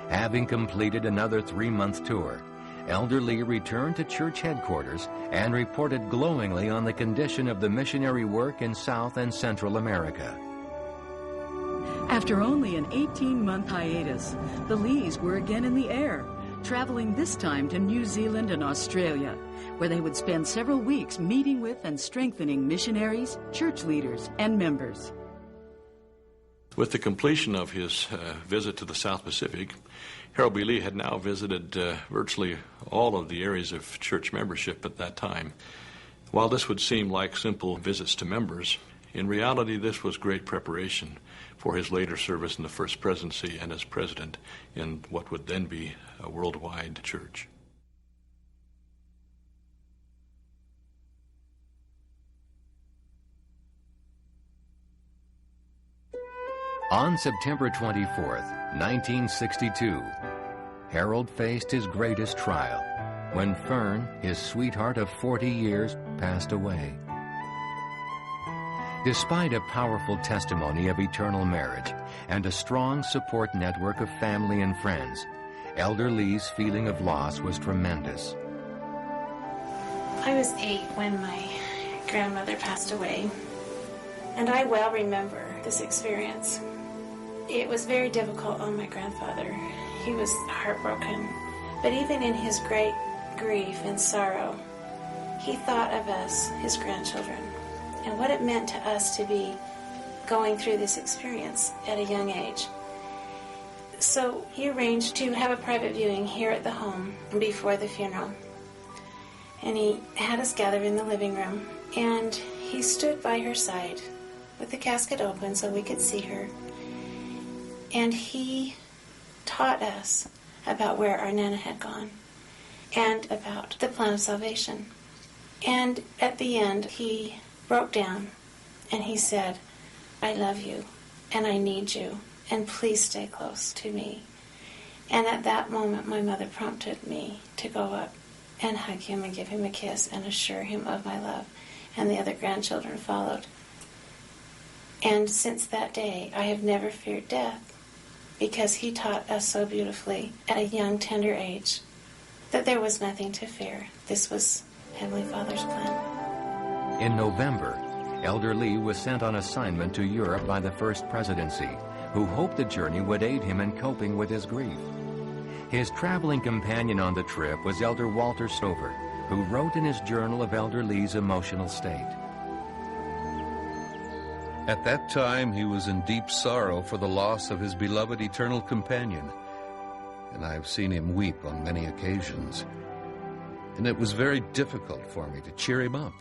Having completed another 3-month tour, Elder Lee returned to church headquarters and reported glowingly on the condition of the missionary work in South and Central America. After only an 18-month hiatus, the Lees were again in the air, traveling this time to New Zealand and Australia, where they would spend several weeks meeting with and strengthening missionaries, church leaders, and members. With the completion of his visit to the South Pacific, Harold B. Lee had now visited virtually all of the areas of church membership at that time. While this would seem like simple visits to members, in reality this was great preparation for his later service in the First Presidency and as president in what would then be a worldwide church. On September 24th, 1962, Harold faced his greatest trial when Fern, his sweetheart of 40 years, passed away. Despite a powerful testimony of eternal marriage and a strong support network of family and friends, Elder Lee's feeling of loss was tremendous. I was 8 when my grandmother passed away, and I well remember this experience. It was very difficult on my grandfather. He was heartbroken, but even in his great grief and sorrow, he thought of us, his grandchildren, and what it meant to us to be going through this experience at a young age. So he arranged to have a private viewing here at the home before the funeral. And he had us gather in the living room, and he stood by her side with the casket open so we could see her. And he taught us about where our Nana had gone and about the plan of salvation. And at the end, he broke down and he said, "I love you and I need you and please stay close to me." And at that moment, my mother prompted me to go up and hug him and give him a kiss and assure him of my love. And the other grandchildren followed. And since that day, I have never feared death, because he taught us so beautifully at a young, tender age that there was nothing to fear. This was Heavenly Father's plan. In November, Elder Lee was sent on assignment to Europe by the First Presidency, who hoped the journey would aid him in coping with his grief. His traveling companion on the trip was Elder Walter Stover, who wrote in his journal of Elder Lee's emotional state. At that time, he was in deep sorrow for the loss of his beloved eternal companion, and I have seen him weep on many occasions. And it was very difficult for me to cheer him up.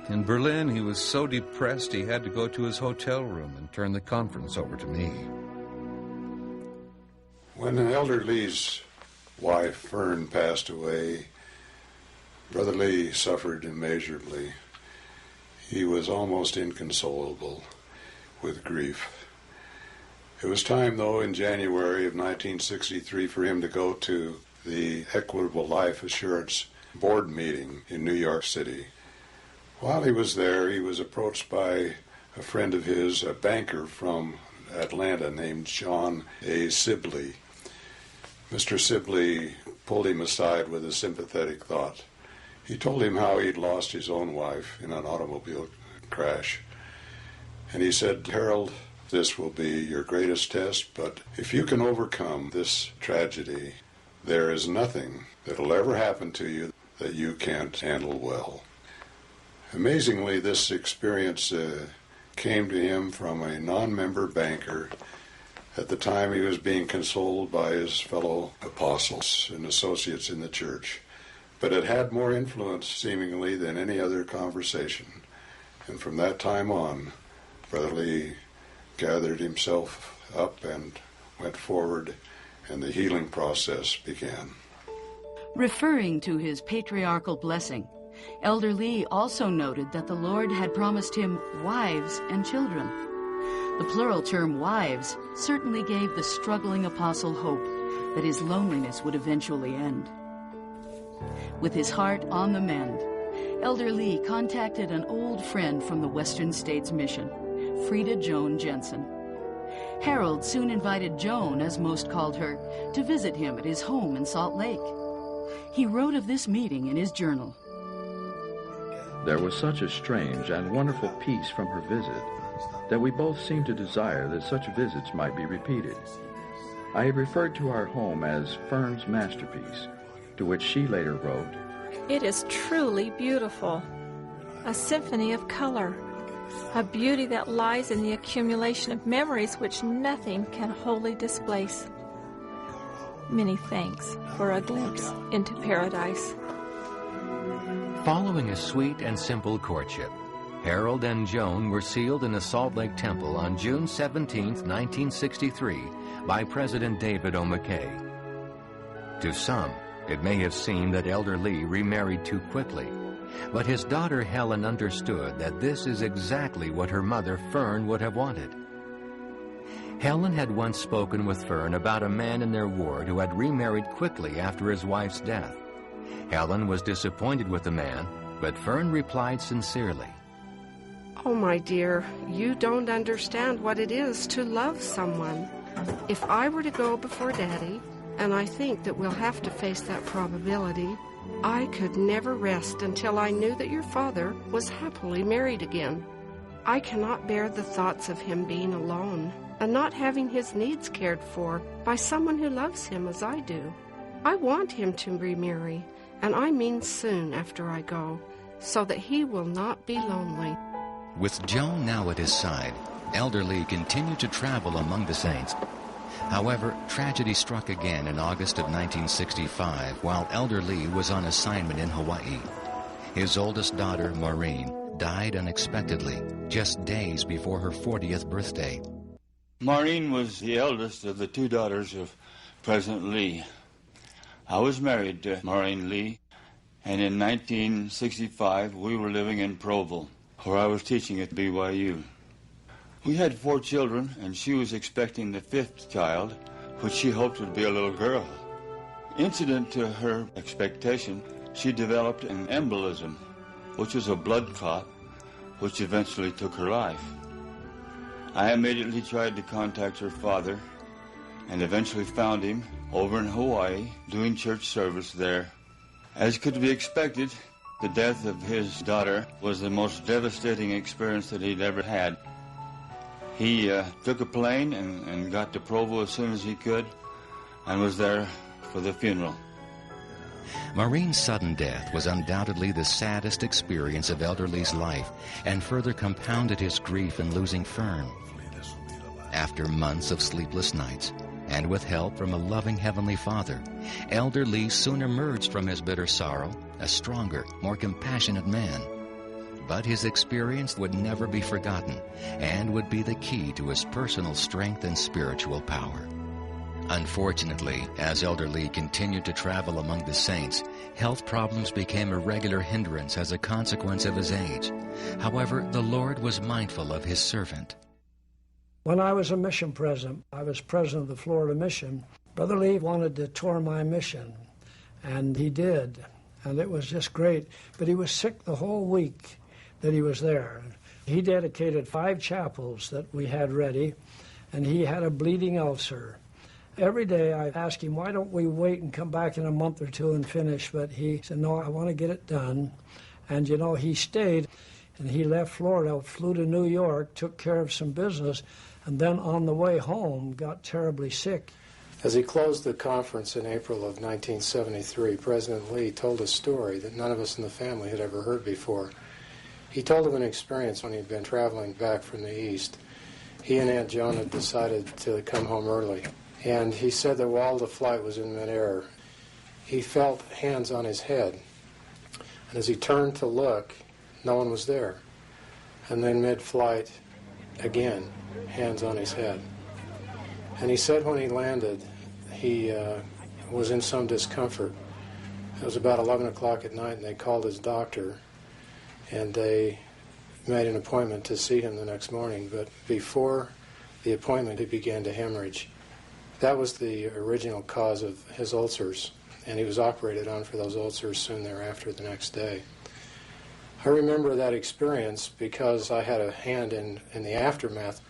In Berlin, he was so depressed he had to go to his hotel room and turn the conference over to me. When Elder Lee's wife, Fern, passed away, Brother Lee suffered immeasurably. He was almost inconsolable with grief. It was time, though, in January of 1963 for him to go to the Equitable Life Assurance Board meeting in New York City. While he was there, he was approached by a friend of his, a banker from Atlanta named John A. Sibley. Mr. Sibley pulled him aside with a sympathetic thought. He told him how he'd lost his own wife in an automobile crash. And he said, "Harold, this will be your greatest test, but if you can overcome this tragedy, there is nothing that'll ever happen to you that you can't handle well." Amazingly, this experience came to him from a non-member banker. At the time, he was being consoled by his fellow apostles and associates in the church. But it had more influence, seemingly, than any other conversation. And from that time on, Brother Lee gathered himself up and went forward, and the healing process began. Referring to his patriarchal blessing, Elder Lee also noted that the Lord had promised him wives and children. The plural term wives certainly gave the struggling apostle hope that his loneliness would eventually end. With his heart on the mend, Elder Lee contacted an old friend from the Western States Mission, Frida Joan Jensen. Harold soon invited Joan, as most called her, to visit him at his home in Salt Lake. He wrote of this meeting in his journal. There was such a strange and wonderful peace from her visit that we both seemed to desire that such visits might be repeated. I had referred to our home as Fern's masterpiece, to which she later wrote, "It is truly beautiful, a symphony of color, a beauty that lies in the accumulation of memories which nothing can wholly displace. Many thanks for a glimpse into paradise." Following a sweet and simple courtship, Harold and Joan were sealed in the Salt Lake Temple on June 17, 1963, by President David O. McKay. To some, it may have seemed that Elder Lee remarried too quickly, but his daughter Helen understood that this is exactly what her mother Fern would have wanted. Helen had once spoken with Fern about a man in their ward who had remarried quickly after his wife's death. Helen was disappointed with the man, but Fern replied sincerely, "Oh, my dear, you don't understand what it is to love someone. If I were to go before Daddy, and I think that we'll have to face that probability, I could never rest until I knew that your father was happily married again. I cannot bear the thoughts of him being alone and not having his needs cared for by someone who loves him as I do. I want him to remarry, and I mean soon after I go, so that he will not be lonely." With Joan now at his side, Elder Lee continued to travel among the saints. However, tragedy struck again in August of 1965 while Elder Lee was on assignment in Hawaii. His oldest daughter, Maureen, died unexpectedly just days before her 40th birthday. Maureen was the eldest of the two daughters of President Lee. I was married to Maureen Lee, and in 1965 we were living in Provo, where I was teaching at BYU. We had 4 children, and she was expecting the 5th child, which she hoped would be a little girl. Incident to her expectation, she developed an embolism, which was a blood clot, which eventually took her life. I immediately tried to contact her father, and eventually found him over in Hawaii doing church service there. As could be expected, the death of his daughter was the most devastating experience that he'd ever had. He took a plane and got to Provo as soon as he could and was there for the funeral. Maureen's sudden death was undoubtedly the saddest experience of Elder Lee's life and further compounded his grief in losing Fern. After months of sleepless nights, and with help from a loving Heavenly Father, Elder Lee soon emerged from his bitter sorrow a stronger, more compassionate man. But his experience would never be forgotten and would be the key to his personal strength and spiritual power. Unfortunately, as Elder Lee continued to travel among the saints, health problems became a regular hindrance as a consequence of his age. However, the Lord was mindful of his servant. When I was a mission president, I was president of the Florida mission, Brother Lee wanted to tour my mission, and he did, and it was just great. But he was sick the whole week that he was there. He dedicated 5 chapels that we had ready, and he had a bleeding ulcer. Every day I asked him, why don't we wait and come back in a month or 2 and finish? But he said, no, I want to get it done. And, you know, he stayed, and he left Florida, flew to New York, took care of some business, and then on the way home got terribly sick. As he closed the conference in April of 1973, President Lee told a story that none of us in the family had ever heard before. He told of an experience when he'd been traveling back from the East. He and Aunt Joan had decided to come home early. And he said that while the flight was in midair, he felt hands on his head. And as he turned to look, no one was there. And then mid-flight, again, hands on his head. And he said when he landed, he was in some discomfort. It was about 11 o'clock at night, and they called his doctor, and they made an appointment to see him the next morning. But before the appointment, he began to hemorrhage. That was the original cause of his ulcers, and he was operated on for those ulcers soon thereafter the next day. I remember that experience because I had a hand in the aftermath.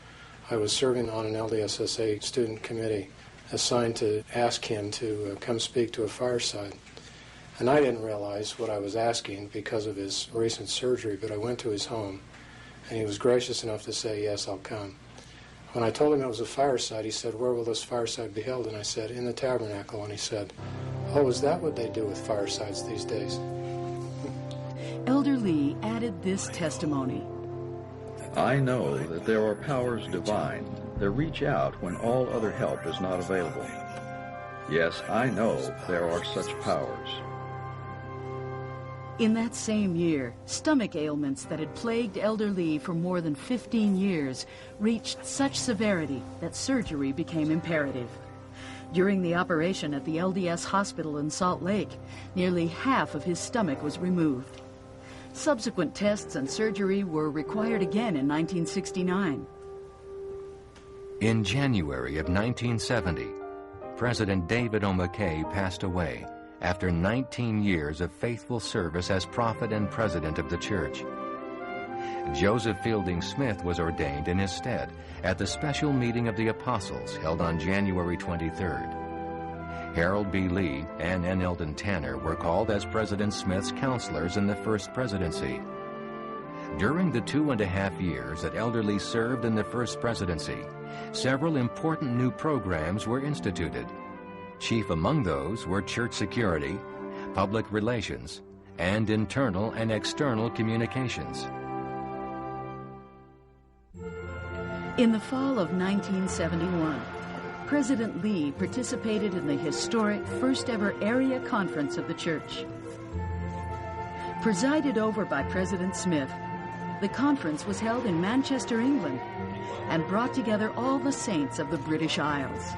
I was serving on an LDSSA student committee assigned to ask him to come speak to a fireside. And I didn't realize what I was asking because of his recent surgery, but I went to his home, and he was gracious enough to say, yes, I'll come. When I told him it was a fireside, he said, "Where will this fireside be held?" And I said, "In the tabernacle." And he said, "Oh, is that what they do with firesides these days?" Elder Lee added this testimony. I know that there are powers divine that reach out when all other help is not available. Yes, I know there are such powers. In that same year, stomach ailments that had plagued Elder Lee for more than 15 years reached such severity that surgery became imperative. During the operation at the LDS hospital in Salt Lake, nearly half of his stomach was removed. Subsequent tests and surgery were required again in 1969. In January of 1970, President David O. McKay passed away after 19 years of faithful service as prophet and president of the church. Joseph Fielding Smith was ordained in his stead at the special meeting of the apostles held on January 23rd. Harold B. Lee and N. Eldon Tanner were called as President Smith's counselors in the first presidency. During the 2.5 years that Elder Lee served in the first presidency, several important new programs were instituted. Chief among those were church security, public relations, and internal and external communications. In the fall of 1971, President Lee participated in the historic first-ever area conference of the church. Presided over by President Smith, the conference was held in Manchester, England, and brought together all the saints of the British Isles.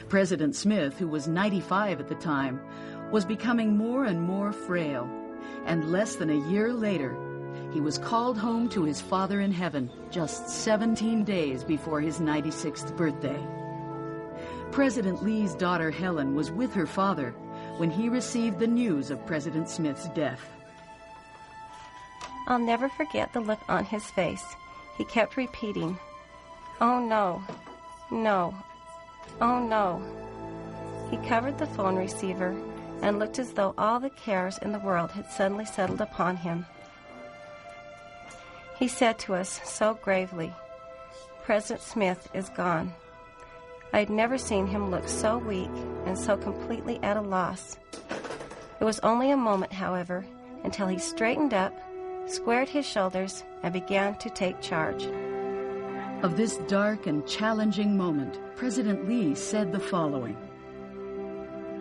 President Smith, who was 95 at the time, was becoming more and more frail, and less than a year later, he was called home to his Father in heaven just 17 days before his 96th birthday. President Lee's daughter Helen was with her father when he received the news of President Smith's death. I'll never forget the look on his face. He kept repeating, "Oh no, no, oh no." He covered the phone receiver and looked as though all the cares in the world had suddenly settled upon him. He said to us so gravely, "President Smith is gone." I had never seen him look so weak and so completely at a loss. It was only a moment, however, until he straightened up, squared his shoulders, and began to take charge. Of this dark and challenging moment, President Lee said the following.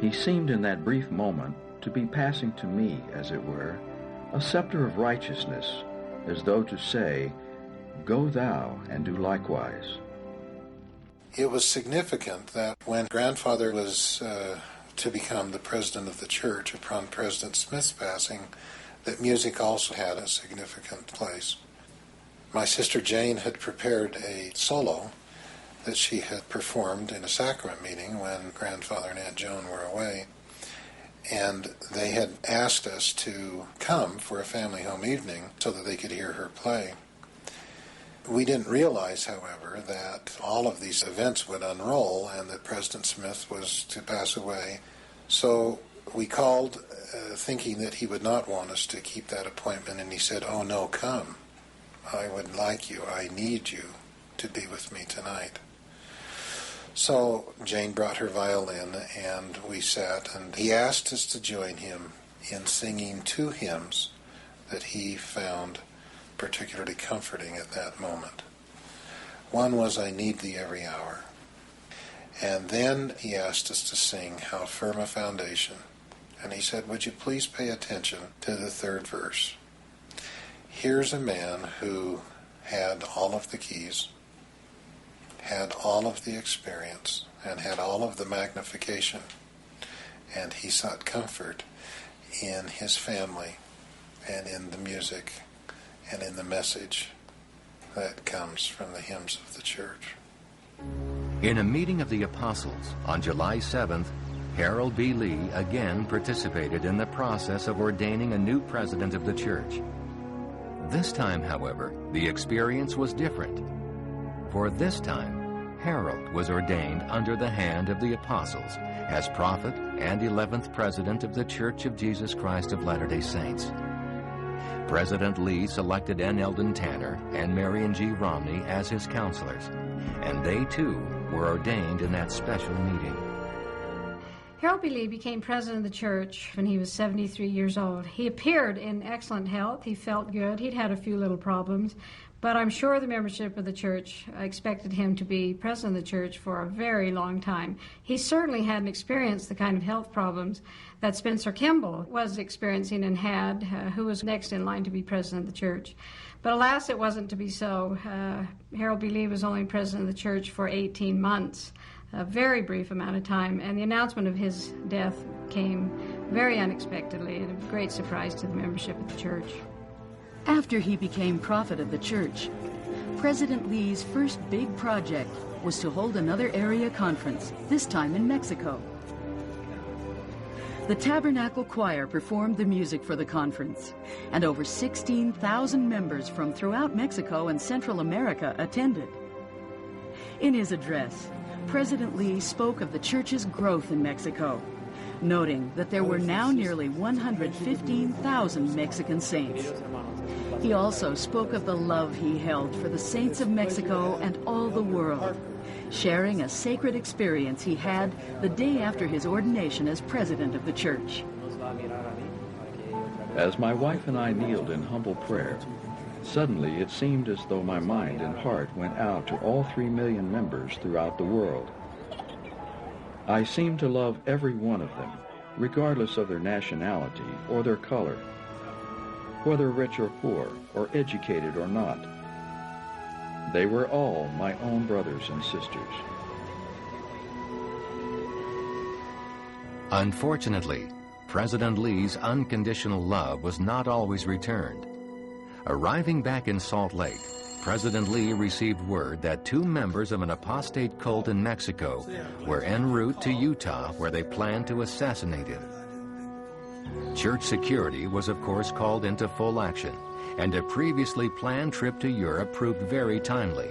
He seemed in that brief moment to be passing to me, as it were, a scepter of righteousness, as though to say, "Go thou and do likewise." It was significant that when grandfather was to become the president of the church upon President Smith's passing, that music also had a significant place. My sister Jane had prepared a solo that she had performed in a sacrament meeting when grandfather and Aunt Joan were away, and they had asked us to come for a family home evening so that they could hear her play. We didn't realize, however, that all of these events would unroll and that President Smith was to pass away. So we called thinking that he would not want us to keep that appointment, and he said, "Oh no, come. I would like you. I need you to be with me tonight." So Jane brought her violin, and we sat, and he asked us to join him in singing 2 hymns that he found particularly comforting at that moment. One was, "I Need Thee Every Hour." And then he asked us to sing "How Firm a Foundation." And he said, "Would you please pay attention to the 3rd verse? Here's a man who had all of the keys, had all of the experience, and had all of the magnification, and he sought comfort in his family and in the music and in the message that comes from the hymns of the church." In a meeting of the apostles on July 7th, Harold B. Lee again participated in the process of ordaining a new president of the church. This time, however, the experience was different. For this time, Harold was ordained under the hand of the apostles as prophet and 11th president of the Church of Jesus Christ of Latter-day Saints. President Lee selected N. Eldon Tanner and Marion G. Romney as his counselors, and they too were ordained in that special meeting. Harold B. Lee became president of the church when he was 73 years old. He appeared in excellent health. He felt good. He'd had a few little problems, but I'm sure the membership of the church expected him to be president of the church for a very long time. He certainly hadn't experienced the kind of health problems that Spencer Kimball was experiencing and had, who was next in line to be president of the church. But alas, it wasn't to be so. Harold B. Lee was only president of the church for 18 months. A very brief amount of time, and the announcement of his death came very unexpectedly and a great surprise to the membership of the church. After he became prophet of the church, President Lee's first big project was to hold another area conference, this time in Mexico. The Tabernacle Choir performed the music for the conference, and over 16,000 members from throughout Mexico and Central America attended. In his address, President Lee spoke of the church's growth in Mexico, noting that there were now nearly 115,000 Mexican saints. He also spoke of the love he held for the saints of Mexico and all the world, sharing a sacred experience he had the day after his ordination as president of the church. As my wife and I kneeled in humble prayer, suddenly it seemed as though my mind and heart went out to all 3 million members throughout the world. I seemed to love every one of them, regardless of their nationality or their color, whether rich or poor, or educated or not. They were all my own brothers and sisters. Unfortunately, President Lee's unconditional love was not always returned. Arriving back in Salt Lake, President Lee received word that 2 members of an apostate cult in Mexico were en route to Utah, where they planned to assassinate him. Church security was, of course, called into full action, and a previously planned trip to Europe proved very timely.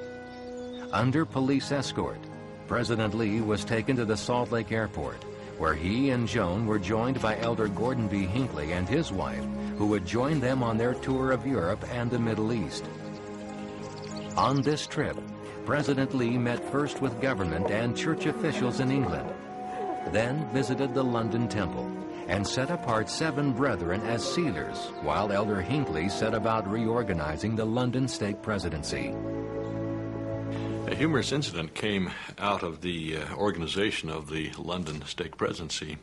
Under police escort, President Lee was taken to the Salt Lake airport, where he and Joan were joined by Elder Gordon B. Hinckley and his wife, who would join them on their tour of Europe and the Middle East. On this trip, President Lee met first with government and church officials in England, then visited the London Temple, and set apart 7 brethren as sealers, while Elder Hinckley set about reorganizing the London Stake Presidency. A humorous incident came out of the organization of the London Stake Presidency.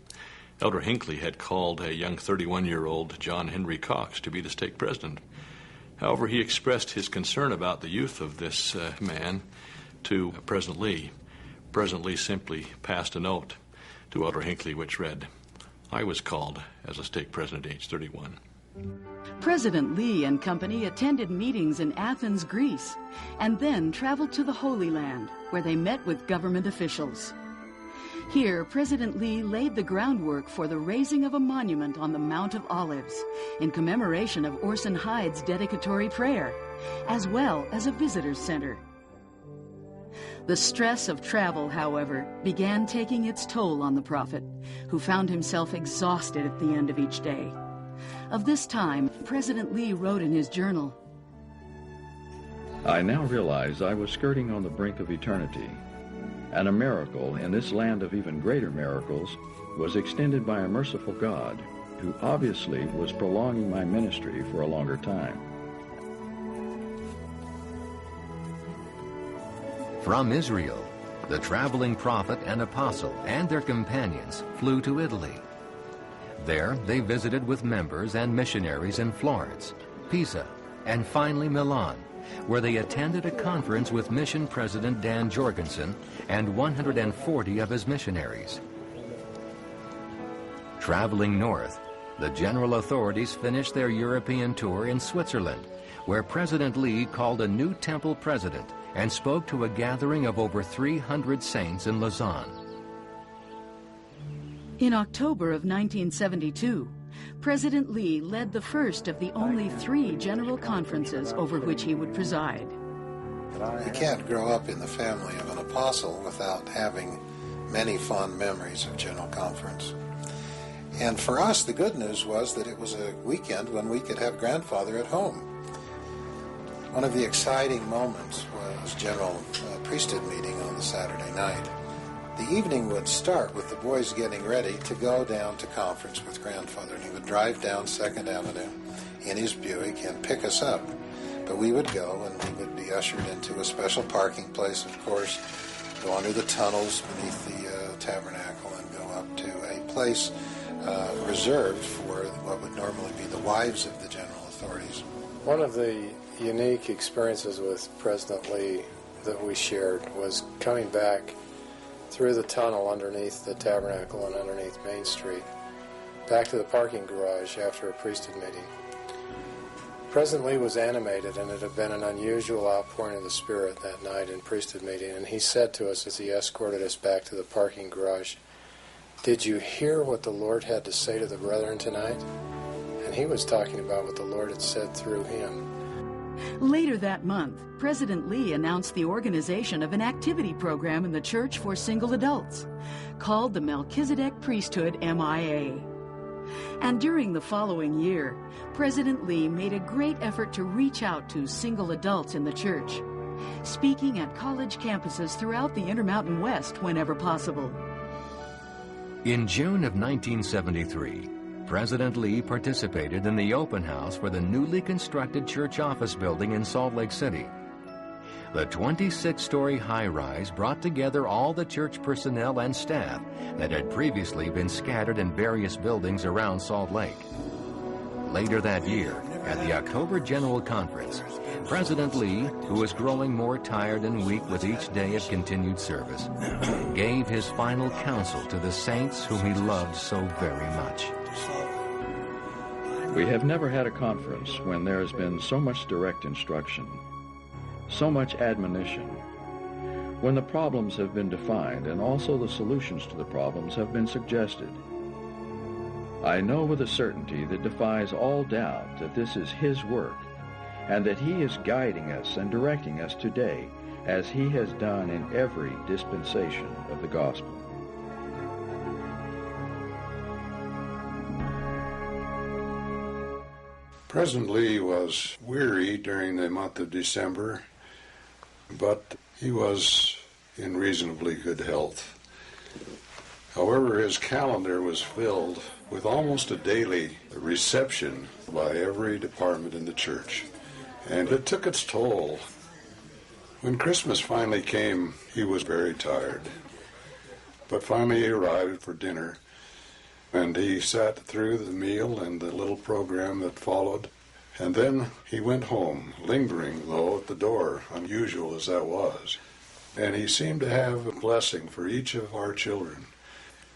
Elder Hinckley had called a young 31-year-old John Henry Cox to be the stake president. However, he expressed his concern about the youth of this man to President Lee. President Lee simply passed a note to Elder Hinckley which read, "I was called as a stake president at age 31. President Lee and company attended meetings in Athens, Greece, and then traveled to the Holy Land, where they met with government officials. Here, President Lee laid the groundwork for the raising of a monument on the Mount of Olives in commemoration of Orson Hyde's dedicatory prayer, as well as a visitor's center. The stress of travel, however, began taking its toll on the prophet, who found himself exhausted at the end of each day. Of this time, President Lee wrote in his journal, "I now realize I was skirting on the brink of eternity, and a miracle in this land of even greater miracles was extended by a merciful God, who obviously was prolonging my ministry for a longer time." From Israel, the traveling prophet and apostle and their companions flew to Italy. There, they visited with members and missionaries in Florence, Pisa, and finally Milan, where they attended a conference with Mission President Dan Jorgensen and 140 of his missionaries. Traveling north, the general authorities finished their European tour in Switzerland, where President Lee called a new temple president and spoke to a gathering of over 300 saints in Lausanne. In October of 1972, President Lee led the first of the only 3 general conferences over which he would preside. You can't grow up in the family of an apostle without having many fond memories of General Conference. And for us, the good news was that it was a weekend when we could have grandfather at home. One of the exciting moments was general priesthood meeting on the Saturday night. The evening would start with the boys getting ready to go down to conference with grandfather, and he would drive down 2nd Avenue in his Buick and pick us up. But we would go, and we would be ushered into a special parking place, of course, go under the tunnels beneath the tabernacle and go up to a place reserved for what would normally be the wives of the general authorities. One of the unique experiences with President Lee that we shared was coming back through the tunnel underneath the tabernacle and underneath Main Street, back to the parking garage after a priesthood meeting. President Lee was animated, and it had been an unusual outpouring of the Spirit that night in priesthood meeting, and he said to us as he escorted us back to the parking garage, "Did you hear what the Lord had to say to the brethren tonight?" And he was talking about what the Lord had said through him. Later that month, President Lee announced the organization of an activity program in the church for single adults, called the Melchizedek Priesthood MIA. And during the following year, President Lee made a great effort to reach out to single adults in the church, speaking at college campuses throughout the Intermountain West whenever possible. In June of 1973, President Lee participated in the open house for the newly constructed church office building in Salt Lake City. The 26-story high-rise brought together all the church personnel and staff that had previously been scattered in various buildings around Salt Lake. Later that year, at the October General Conference, President Lee, who was growing more tired and weak with each day of continued service, gave his final counsel to the saints whom he loved so very much. We have never had a conference when there has been so much direct instruction, so much admonition, when the problems have been defined and also the solutions to the problems have been suggested. I know with a certainty that defies all doubt that this is His work, and that He is guiding us and directing us today as He has done in every dispensation of the gospel. President Lee was weary during the month of December, but he was in reasonably good health. However, his calendar was filled with almost a daily reception by every department in the church, and it took its toll. When Christmas finally came, he was very tired, but finally he arrived for dinner, and he sat through the meal and the little program that followed, and then he went home, lingering, though, at the door, unusual as that was. And he seemed to have a blessing for each of our children,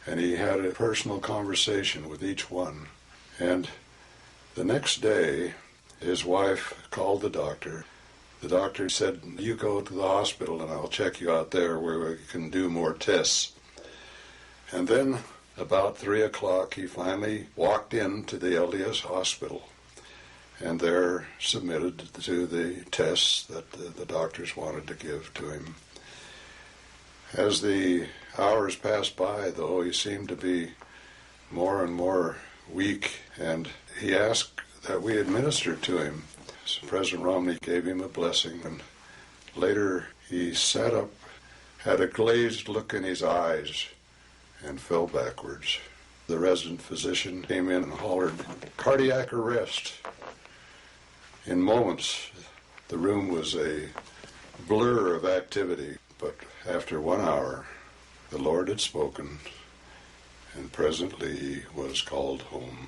and he had a personal conversation with each one. And the next day, his wife called the doctor. The doctor said, "You go to the hospital and I'll check you out there where we can do more tests." And then about 3 o'clock, he finally walked into the LDS hospital, and there submitted to the tests that the doctors wanted to give to him. As the hours passed by, though, he seemed to be more and more weak, and he asked that we administer to him. So President Romney gave him a blessing, and later he sat up, had a glazed look in his eyes, and fell backwards. The resident physician came in and hollered, "Cardiac arrest." In moments, the room was a blur of activity, but after 1 hour, the Lord had spoken, and President Lee was called home.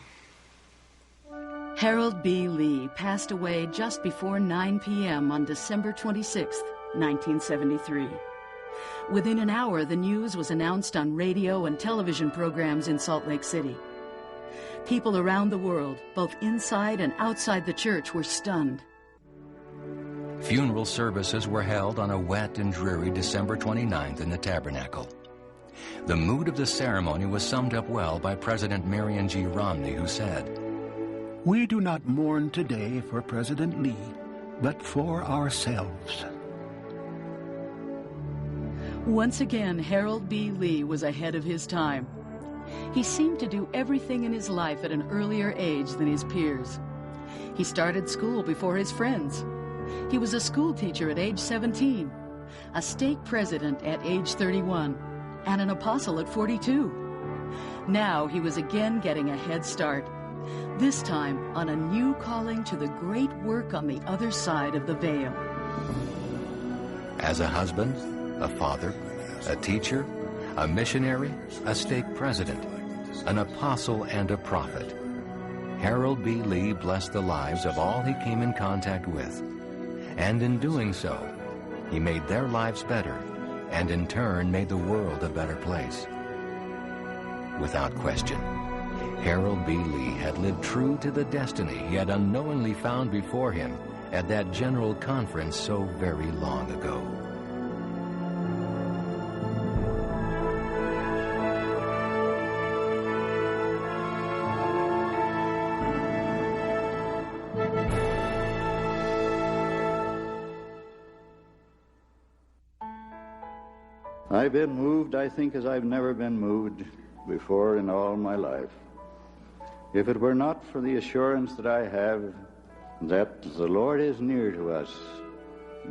Harold B. Lee passed away just before 9 p.m. on December 26, 1973. Within an hour, the news was announced on radio and television programs in Salt Lake City. People around the world, both inside and outside the church, were stunned. Funeral services were held on a wet and dreary December 29th in the Tabernacle. The mood of the ceremony was summed up well by President Marion G. Romney, who said, "We do not mourn today for President Lee, but for ourselves." Once again, Harold B. Lee was ahead of his time. He seemed to do everything in his life at an earlier age than his peers. He started school before his friends. He was a school teacher at age 17, a stake president at age 31, and an apostle at 42. Now he was again getting a head start, this time on a new calling to the great work on the other side of the veil. As a husband, a father, a teacher, a missionary, a stake president, an apostle, and a prophet, Harold B. Lee blessed the lives of all he came in contact with. And in doing so, he made their lives better, and in turn made the world a better place. Without question, Harold B. Lee had lived true to the destiny he had unknowingly found before him at that general conference so very long ago. I've been moved, I think, as I've never been moved before in all my life. If it were not for the assurance that I have that the Lord is near to us,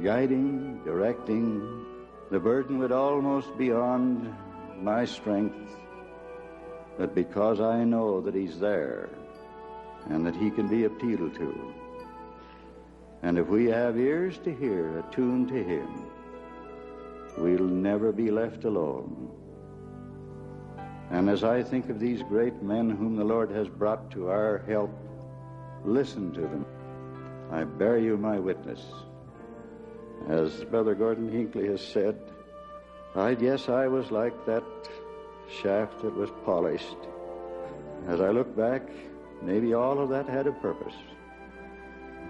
guiding, directing, the burden would almost be beyond my strength, but because I know that He's there and that He can be appealed to. And if we have ears to hear, attuned to Him, we'll never be left alone. And as I think of these great men whom the Lord has brought to our help, listen to them. I bear you my witness. As Brother Gordon Hinckley has said, I guess I was like that shaft that was polished. As I look back, maybe all of that had a purpose.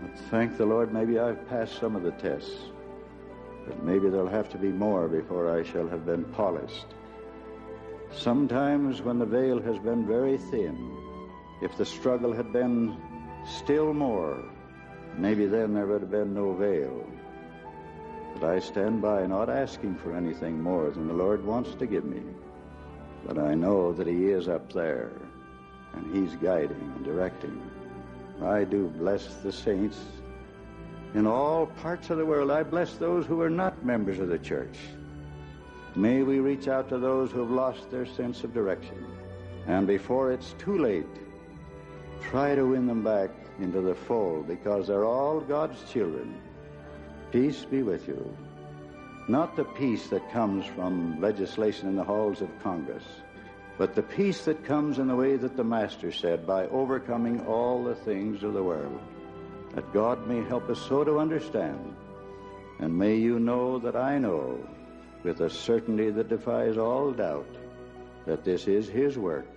But thank the Lord, maybe I've passed some of the tests. But maybe there'll have to be more before I shall have been polished. Sometimes when the veil has been very thin, if the struggle had been still more, maybe then there would have been no veil. But I stand by not asking for anything more than the Lord wants to give me. But I know that He is up there, and He's guiding and directing. I do bless the saints in all parts of the world. I bless those who are not members of the church. May we reach out to those who have lost their sense of direction. And before it's too late, try to win them back into the fold, because they're all God's children. Peace be with you. Not the peace that comes from legislation in the halls of Congress, but the peace that comes in the way that the Master said, by overcoming all the things of the world. That God may help us so to understand. And may you know that I know, with a certainty that defies all doubt, that this is His work,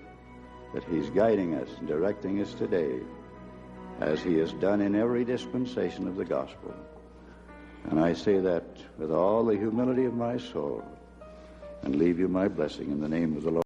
that He's guiding us and directing us today, as He has done in every dispensation of the gospel. And I say that with all the humility of my soul, and leave you my blessing in the name of the Lord.